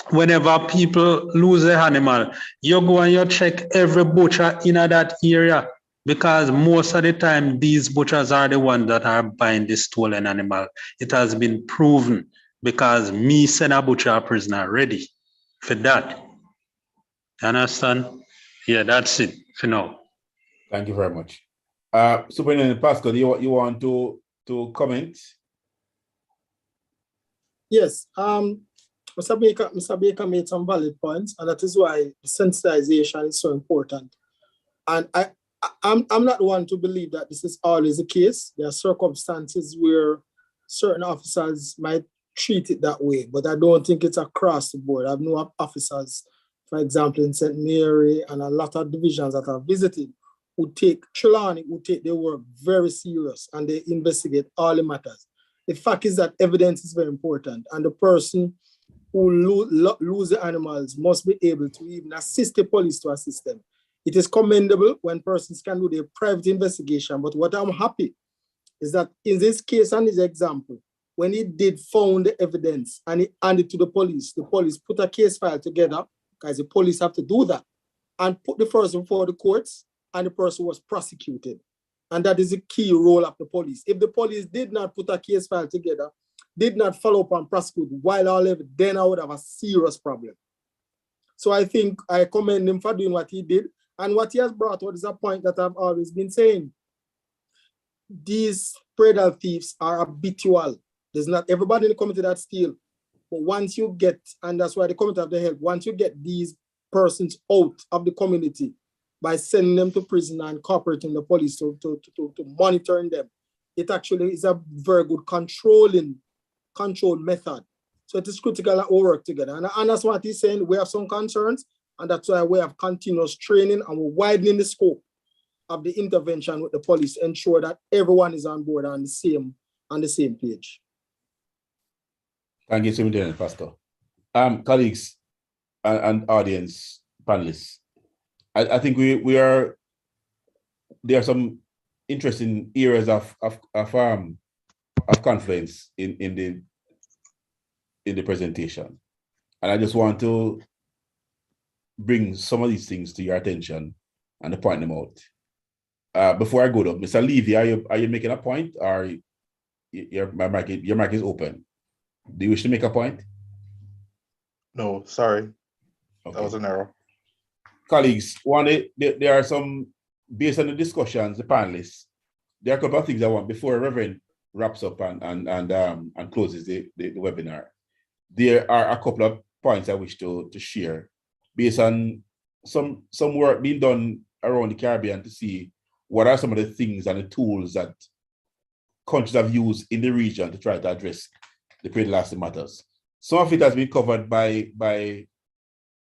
Whenever people lose their animal, you go and you check every butcher in that area, because most of the time these butchers are the ones that are buying the stolen animal. It has been proven, because me send a butcher a prisoner ready for that. You understand? Yeah, that's it for now. Thank you very much. Superintendent Pascal, you want to comment? Yes. Mr. Baker made some valid points, and that is why sensitization is so important. And I'm not one to believe that this is always the case. There are circumstances where certain officers might treat it that way, but I don't think it's across the board. I've known officers, for example, in St. Mary and a lot of divisions that I've visited, who take their work very serious and they investigate all the matters. The fact is that evidence is very important, and the person who lose the animals must be able to even assist the police to assist them. It is commendable when persons can do their private investigation, but what I'm happy is that in this case and this example, when he did found the evidence and he handed it to the police put a case file together, because the police have to do that, and put the person before the courts, and the person was prosecuted. And that is a key role of the police. If the police did not put a case file together, did not follow up and prosecute while all of it, then I would have a serious problem. So I think I commend him for doing what he did. And what he has brought out is a point that I've always been saying. These predatory thieves are habitual. There's not everybody in the community that steal. But once you get, and that's why the community have to help, once you get these persons out of the community by sending them to prison and cooperating the police to monitoring them, it actually is a very good control method. So it is critical that we work together. And that's what he's saying. We have some concerns, and that's why we have continuous training and we're widening the scope of the intervention with the police to ensure that everyone is on board on the same page. Thank you, Superintendent Pascal. Colleagues and audience panelists, I think there are some interesting areas of confluence in the presentation, and I just want to bring some of these things to your attention and to point them out. Before I go to Mr. Levy, are you making a point, or your mic is open? Do you wish to make a point? No, sorry. Okay. That was an error. Colleagues, there are some, based on the discussions, the panelists, there are a couple of things I want before Reverend wraps up and closes the webinar. There are a couple of points I wish to share based on some work being done around the Caribbean to see what are some of the things and the tools that countries have used in the region to try to address the predatory matters. Some of it has been covered by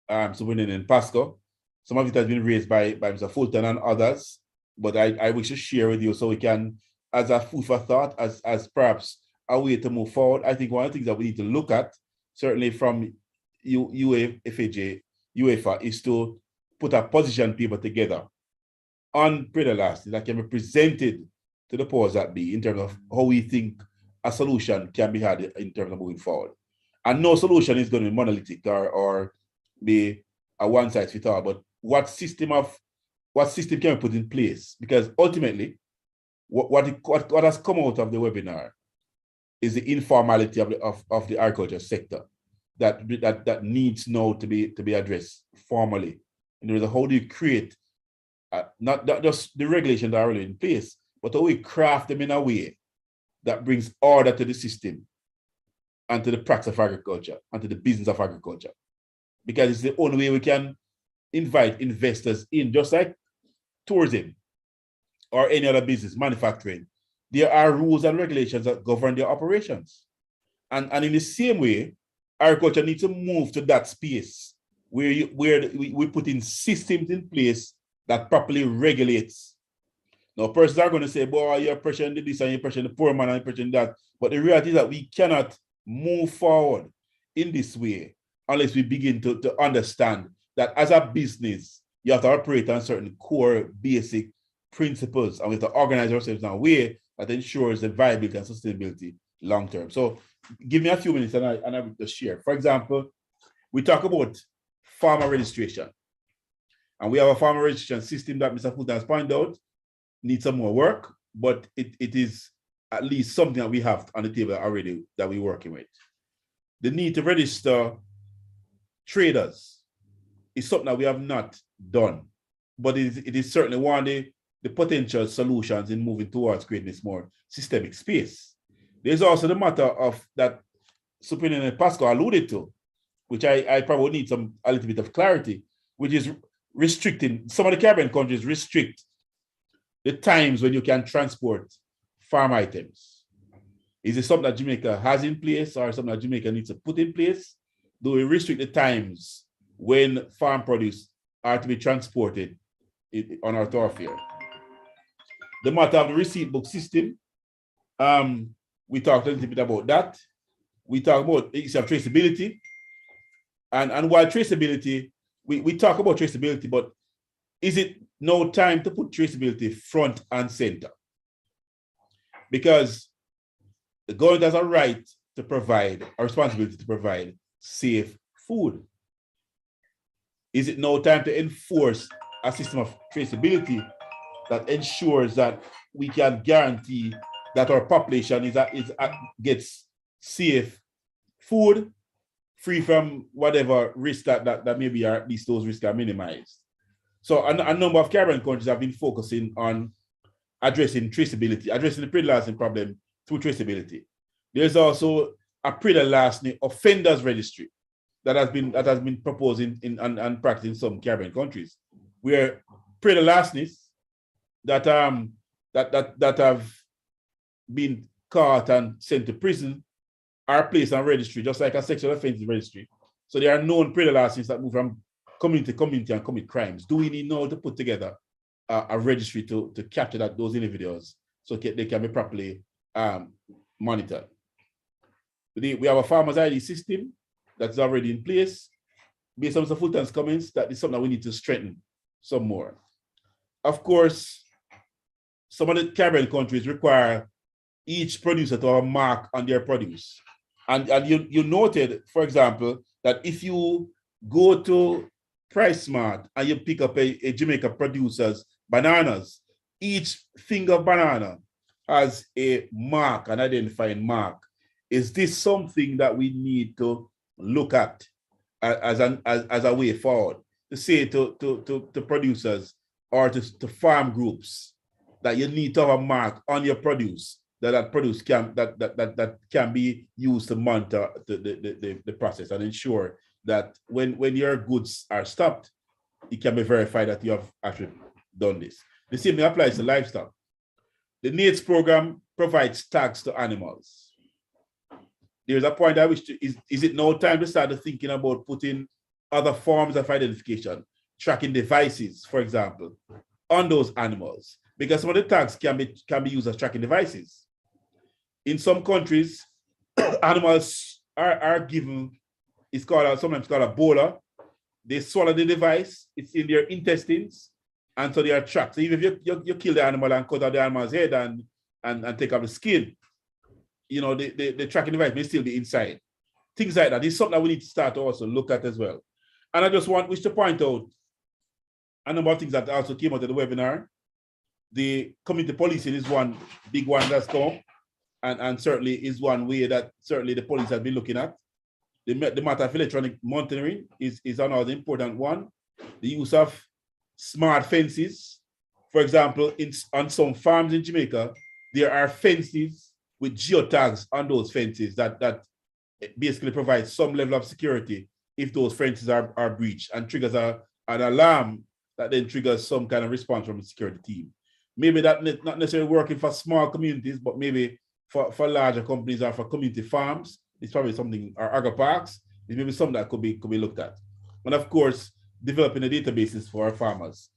Superintendent Pascal. Some of it has been raised by Mr. Fulton and others, but I wish to share with you so we can, as a food for thought, as perhaps a way to move forward. I think one of the things that we need to look at, certainly from UEFA, is to put a position paper together on predatory that can be presented to the powers that be in terms of how we think a solution can be had in terms of moving forward. And no solution is going to be monolithic or be a one-size-fits-all, but what system can we put in place? Because ultimately, what has come out of the webinar is the informality of the agriculture sector that needs now to be addressed formally. In other words, how do you create not just the regulations that are already in place, but how we craft them in a way that brings order to the system and to the practice of agriculture and to the business of agriculture. Because it's the only way we can invite investors in, just like tourism or any other business, manufacturing. There are rules and regulations that govern their operations. And in the same way, agriculture needs to move to that space where we put in systems in place that properly regulates. Now, persons are going to say, boy, you're pressuring this and you're pressuring the poor man and you're pressuring that. But the reality is that we cannot move forward in this way unless we begin to understand that as a business, you have to operate on certain core basic principles, and we have to organize ourselves in a way that ensures the viability and sustainability long term. So give me a few minutes and I will just share. For example, we talk about farmer registration. And we have a farmer registration system that Mr. Fulton has pointed out needs some more work, but it is at least something that we have on the table already that we're working with. The need to register traders is something that we have not done, but it is certainly one of the potential solutions in moving towards creating this more systemic space. There's also the matter of that Superintendent Pascal alluded to, which I probably need a little bit of clarity, which is restricting, some of the Caribbean countries restrict the times when you can transport farm items. Is it something that Jamaica has in place or something that Jamaica needs to put in place? Do we restrict the times when farm produce are to be transported on our thoroughfare? The matter of the receipt book system, we talked a little bit about that. We talk about the issue of traceability. And while traceability, we talk about traceability, but is it no time to put traceability front and center? Because the government has a right to provide, a responsibility to provide safe food. Is it no time to enforce a system of traceability that ensures that we can guarantee that our population gets safe food, free from whatever risk that maybe at least those risks are minimized? So a number of Caribbean countries have been focusing on addressing traceability, addressing the pre-lasting problem through traceability. There's also a pre-lasting offenders registry that has been proposed and practiced in some Caribbean countries, where pre-lastness that have been caught and sent to prison are placed on registry, just like a sexual offences registry. So there are known pre-lastness that move from community to community and commit crimes. Do we need now to put together a registry to capture those individuals so they can be properly monitored? We have a farmer's ID system that's already in place. Based on Mr. Fulton's comments, that is something that we need to strengthen some more. Of course, some of the Caribbean countries require each producer to have a mark on their produce. And you noted, for example, that if you go to Price Smart and you pick up a Jamaica producer's bananas, each finger of banana has a mark, an identifying mark. Is this something that we need to look at as a way forward? To say to producers or to farm groups that you need to have a mark on your produce, that produce can be used to monitor the process and ensure that when your goods are stopped, it can be verified that you have actually done this. The same thing applies to livestock. The NAIDS program provides tags to animals. There's a point I wish to, is it now time to start thinking about putting other forms of identification, tracking devices, for example, on those animals? Because some of the tags can be used as tracking devices. In some countries, animals are given, sometimes called a bola. They swallow the device, it's in their intestines, and so they are tracked. So even if you kill the animal and cut out the animal's head and take out the skin, the tracking device may still be inside. Things like that is something that we need to start to also look at as well. And I just wish to point out a number of things that also came out of the webinar. The community policing is one big one that's come, and certainly is one way that certainly the police have been looking at. The matter of electronic monitoring is another important one. The use of smart fences. For example, on some farms in Jamaica, there are fences with geotags on those fences that basically provide some level of security if those fences are breached, and triggers an alarm that then triggers some kind of response from the security team. Maybe that not necessarily working for small communities, but maybe for larger companies or for community farms, it's probably something, or agri parks, it may be something that could be looked at. And of course, developing the databases for our farmers.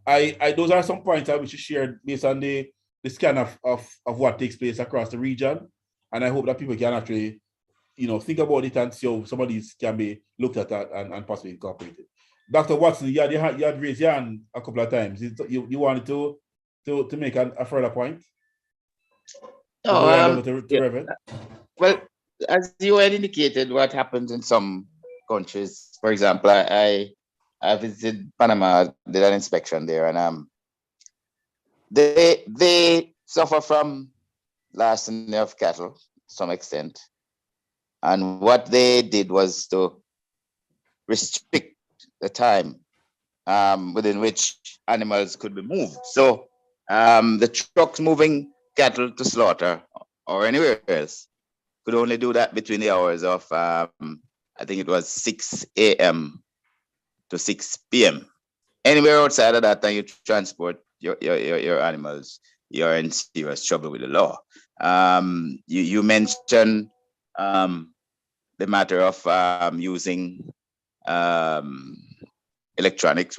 those are some points I wish to share based on the scan of what takes place across the region. And I hope that people can actually, think about it and see how some of these can be looked at and possibly incorporated. Dr. Watson, you had raised your hand a couple of times. You wanted to make a further point? Yeah. Well, as you had indicated, what happens in some countries, for example, I visited Panama, did an inspection there, and they suffer from larceny of cattle to some extent. And what they did was to restrict the time within which animals could be moved. So the trucks moving cattle to slaughter or anywhere else could only do that between the hours of, I think it was 6 a.m. to 6 p.m. Anywhere outside of that, and you transport your animals, you're in serious trouble with the law. You mentioned the matter of using electronics,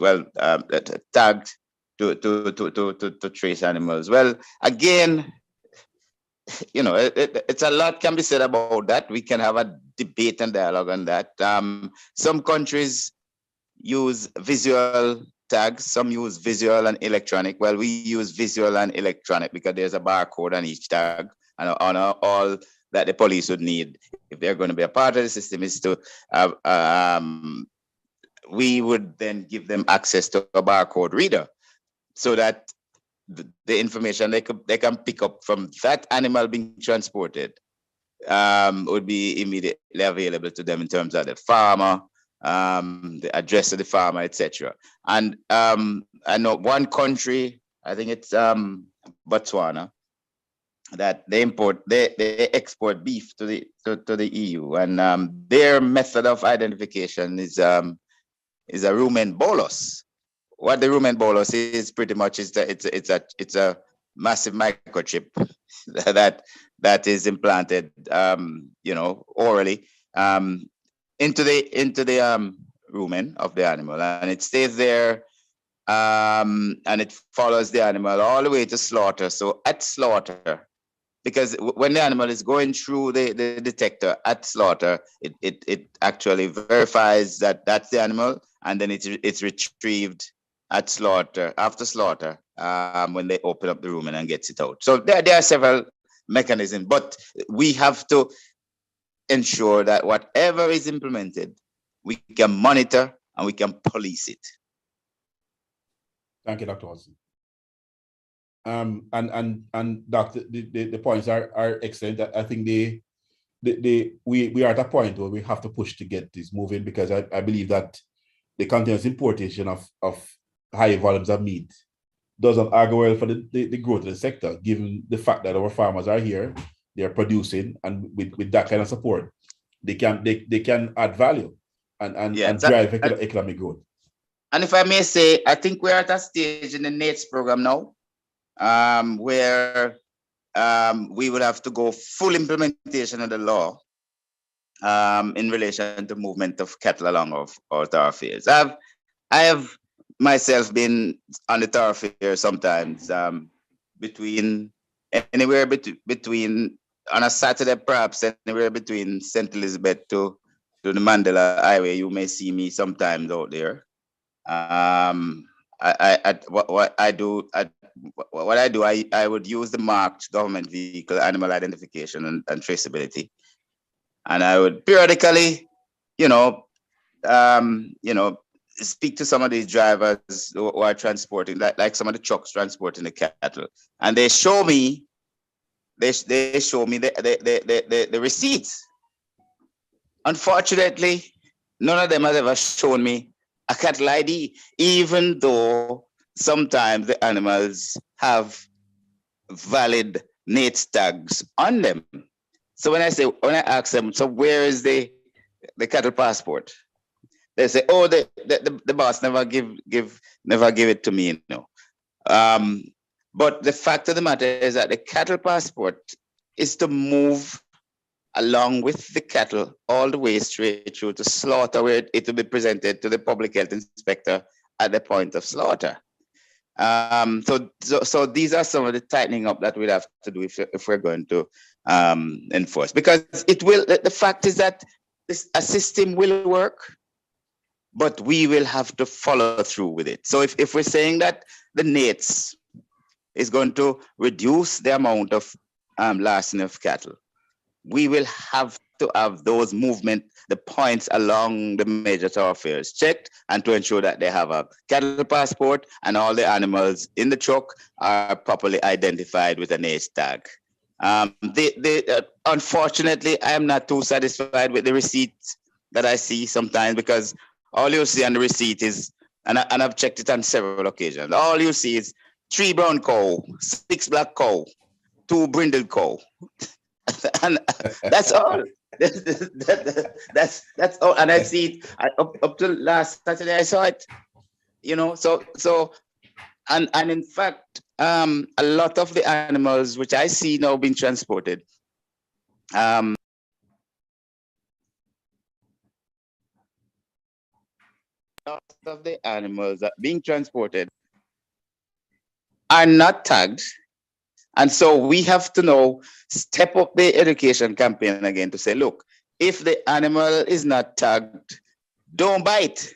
tagged to trace animals. Well, again, it's a lot can be said about that. We can have a debate and dialogue on that. Some countries use visual tags, some use visual and electronic. Well, we use visual and electronic because there's a barcode on each tag, and on all that the police would need if they're going to be a part of the system is to have, we would then give them access to a barcode reader so that the information they can pick up from that animal being transported would be immediately available to them in terms of the farmer, the address of the farmer, etc. And I know one country, I think it's Botswana, that they export beef to the EU, and their method of identification is a rumen bolus. What the rumen bolus is pretty much is that it's a massive microchip that is implanted, orally into the rumen of the animal, and it stays there, and it follows the animal all the way to slaughter. So at slaughter, because when the animal is going through the detector at slaughter, it actually verifies that that's the animal, and then it's retrieved at slaughter, after slaughter, when they open up the rumen and gets it out. So there are several mechanisms, but we have to ensure that whatever is implemented, we can monitor and we can police it. Thank you, Dr. Watson. And Doctor, the points are excellent. I think we are at a point where we have to push to get this moving, because I believe that the continuous importation of high volumes of meat doesn't argue well for the growth of the sector, given the fact that our farmers are here, they're producing, and with that kind of support, they can add value and drive economic growth. And if I may say, I think we're at a stage in the NATES program now, where we would have to go full implementation of the law in relation to movement of cattle along our thoroughfares. I have myself been on the thoroughfare sometimes, between on a Saturday, perhaps anywhere between St. Elizabeth to the Mandela Highway. You may see me sometimes out there. What I do, I would use the marked government vehicle animal identification and traceability, and I would periodically, speak to some of these drivers who are transporting, like some of the trucks transporting the cattle, and they show me the receipts. Unfortunately, none of them has ever shown me a cattle ID, even though sometimes the animals have valid NATES tags on them. So when I ask them, so where is the cattle passport? They say, oh, the boss never give it to me, But the fact of the matter is that the cattle passport is to move along with the cattle all the way straight through to slaughter, where it will be presented to the public health inspector at the point of slaughter. So these are some of the tightening up that we'd have to do if we're going to enforce, because it will. The fact is that a system will work, but we will have to follow through with it. So if we're saying that the NATES is going to reduce the amount of larceny of cattle, we will have to have those the points along the major thoroughfares checked, and to ensure that they have a cattle passport and all the animals in the truck are properly identified with an ACE tag. Unfortunately, I am not too satisfied with the receipt that I see sometimes, because all you see on the receipt is, and I've checked it on several occasions, all you see is 3 brown cow, 6 black cow, 2 brindled cow. And that's all. That's all. And I see it up to last Saturday. I saw it. And in fact, a lot of the animals which I see now being transported, lot of the animals that being transported are not tagged. And so we have to now step up the education campaign again to say, look, if the animal is not tagged, don't buy it.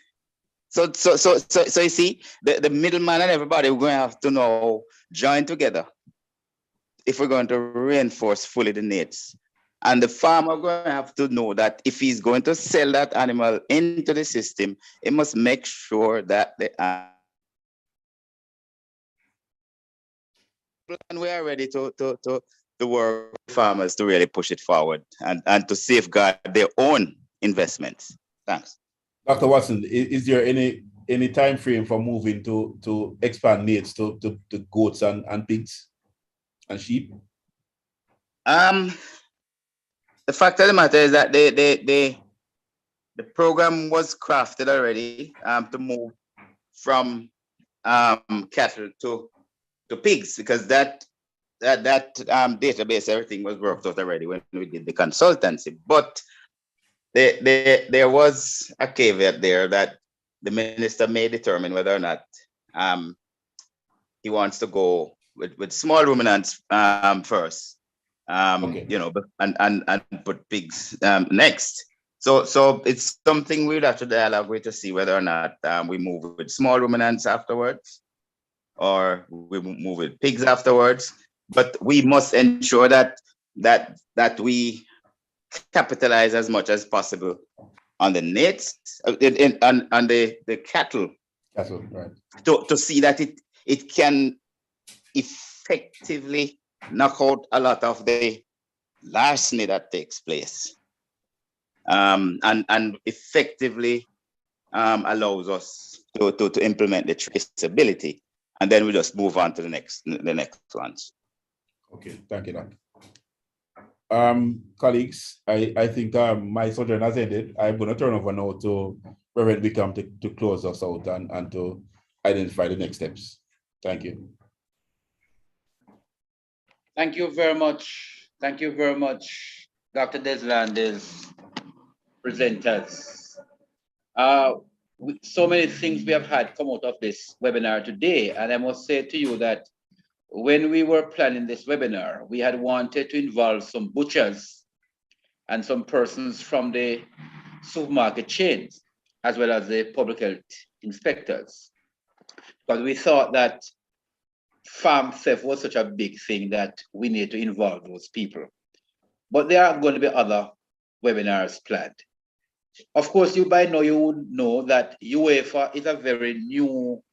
So you see, the middleman and everybody, we're going to have to now join together if we're going to reinforce fully the NATES. And the farmer going to have to know that if he's going to sell that animal into the system, he must make sure that the and we are ready to work with farmers to really push it forward and to safeguard their own investments. Thanks. Dr. Watson, is there any time frame for moving to expand NATES to goats and pigs and sheep? The fact of the matter is that the program was crafted already to move from cattle to pigs, because that database, everything was worked out already when we did the consultancy. But there was a caveat there that the minister may determine whether or not he wants to go with small ruminants first, and put pigs next. So it's something we'd have to dialogue with to see whether or not we move with small ruminants afterwards, or we move with pigs afterwards. But we must ensure that we capitalize as much as possible on the NATES, on the cattle, right, to see that it can effectively knock out a lot of the larceny that takes place, and effectively allows us to implement the traceability, and then we just move on to the next ones. Okay, thank you, Doc. Colleagues, I think my sojourn has ended. I'm going to turn over now to Reverend Wickham to close us out and to identify the next steps. Thank you. Thank you very much. Thank you very much, Dr. Deslandes, presenters. So many things we have had come out of this webinar today, and I must say to you that when we were planning this webinar, we had wanted to involve some butchers and some persons from the supermarket chains, as well as the public health inspectors, because we thought that farm theft was such a big thing that we need to involve those people. But there are going to be other webinars planned. Of course, you by now you would know that UEFA is a very new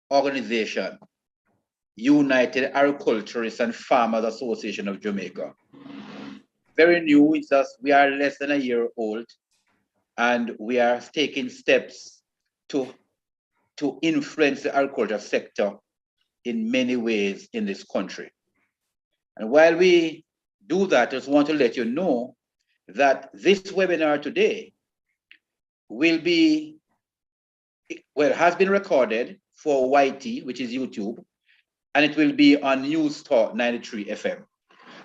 organization, United Agriculturists and Farmers Association of Jamaica. Very new, it's just we are less than a year old, and we are taking steps to influence the agriculture sector in many ways in this country. And while we do that, I just want to let you know that this webinar today will be, well, it has been recorded for YT, which is YouTube, and it will be on News Talk 93 FM.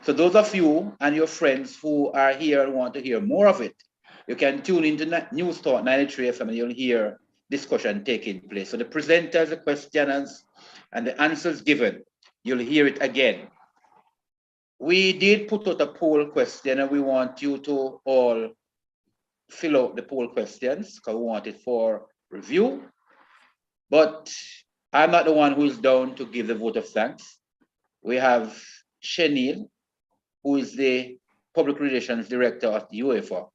So those of you and your friends who are here and want to hear more of it, you can tune into News Talk 93 FM and you'll hear discussion taking place. So the presenters, the questioners, and the answers given, you'll hear it again. We did put out a poll question, and we want you to all fill out the poll questions because we want it for review. But I'm not the one who is down to give the vote of thanks. We have Shenil, who is the Public Relations Director of the UEFA,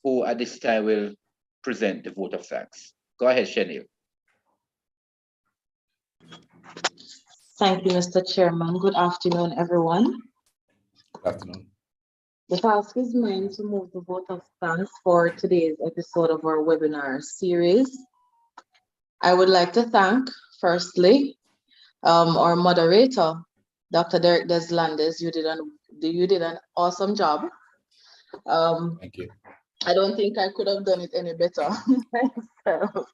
who at this time will present the vote of thanks. Go ahead, Shenil. Thank you, Mr. Chairman. Good afternoon, everyone. Good afternoon. The task is mine to move the vote of thanks for today's episode of our webinar series. I would like to thank, firstly, our moderator, Dr. Derek Deslandes. You did an awesome job. Thank you. I don't think I could have done it any better myself.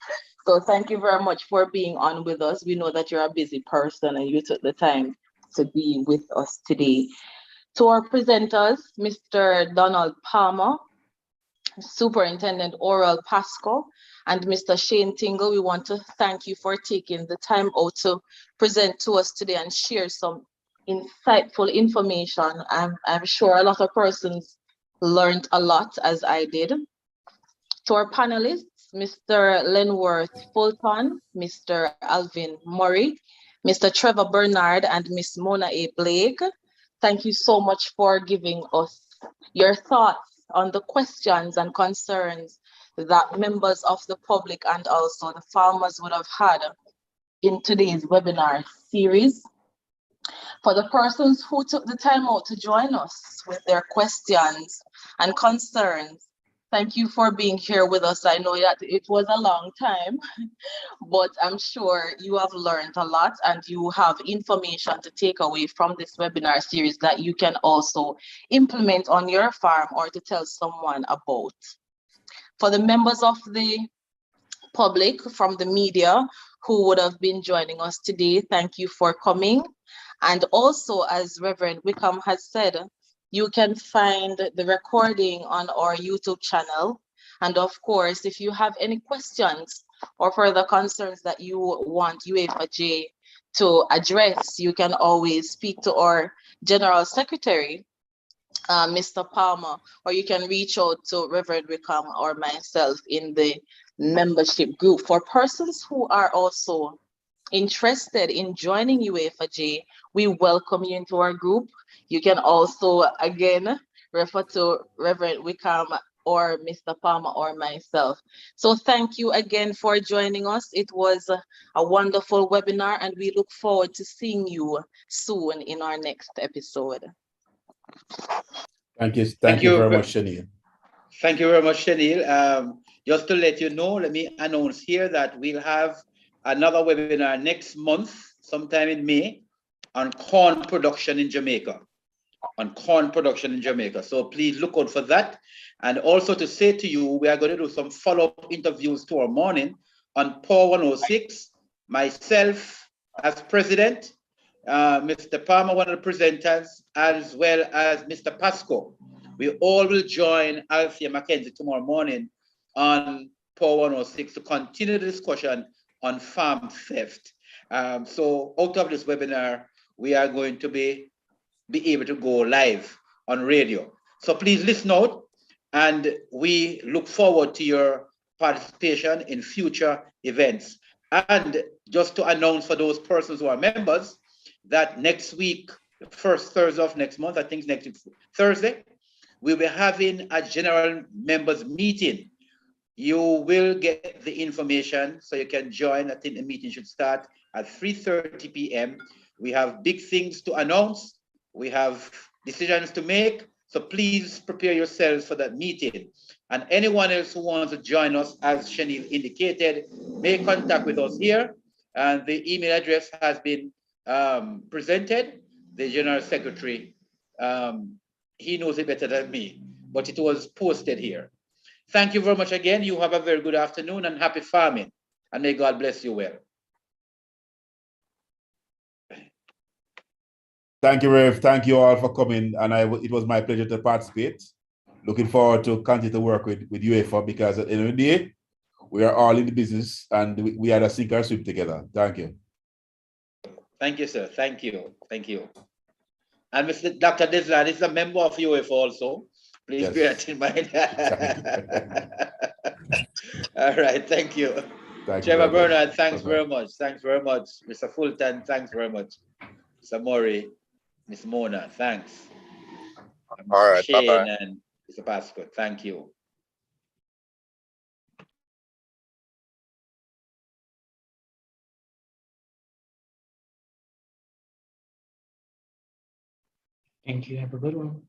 So thank you very much for being on with us. We know that you're a busy person and you took the time to be with us today. To our presenters, Mr. Donald Palmer, Superintendent Oral Pasco, and Mr. Shane Tingle, we want to thank you for taking the time out to present to us today and share some insightful information. I'm sure a lot of persons learned a lot, as I did. To our panelists, Mr. Lenworth Fulton, Mr. Alvin Murray, Mr. Trevor Bernard, and Miss Mona A. Blake, thank you so much for giving us your thoughts on the questions and concerns that members of the public and also the farmers would have had in today's webinar series. For the persons who took the time out to join us with their questions and concerns, thank you for being here with us. I know that it was a long time, but I'm sure you have learned a lot and you have information to take away from this webinar series that you can also implement on your farm or to tell someone about. For the members of the public from the media who would have been joining us today, thank you for coming. And also, as Reverend Wickham has said, you can find the recording on our YouTube channel. And of course, if you have any questions or further concerns that you want UFJ to address, you can always speak to our General Secretary, Mr. Palmer, or you can reach out to Reverend Wickham or myself in the membership group. For persons who are also interested in joining UFJ, we welcome you into our group. You can also, again, refer to Reverend Wickham or Mr. Palmer or myself. So thank you again for joining us. It was a wonderful webinar and we look forward to seeing you soon in our next episode. Thank you. Thank you very much, Shenil. Thank you very much, Shenil. Just to let you know, let me announce here that we'll have another webinar next month, sometime in May, on corn production in Jamaica. So please look out for that. And also to say to you, we are going to do some follow-up interviews tomorrow morning on Power 106. Myself as president, Mr. Palmer, one of the presenters, as well as Mr. Pasco. We all will join Althea Mackenzie tomorrow morning on Power 106 to continue the discussion on farm theft. So out of this webinar, we are going to be able to go live on radio. So please listen out, and we look forward to your participation in future events. And just to announce for those persons who are members, that next week, the first Thursday of next month, I think next Thursday, we'll be having a general members meeting. You will get the information so you can join. I think the meeting should start at 3:30 p.m. We have big things to announce. We have decisions to make. So please prepare yourselves for that meeting. And anyone else who wants to join us, as Shenil indicated, may contact with us here. And the email address has been presented. The General Secretary, he knows it better than me, but it was posted here. Thank you very much again. You have a very good afternoon and happy farming. And may God bless you well. Thank you, Rev. Thank you all for coming. And it was my pleasure to participate. Looking forward to continue to work with UEFA, because at the end of the day, we are all in the business and we are a sink or swim together. Thank you. Thank you, sir. Thank you. Thank you. And Mr. Dr. Deslan is a member of UF also. Please bear it in mind. All right. Thank you. Chairman Bernard, thanks very much. Thanks very much. Mr. Fulton, thanks very much. Mr. Murray, Ms. Mona, thanks. All right. Shane Bye-bye. and Mr. Pasco, thank you. Thank you. Have a good one.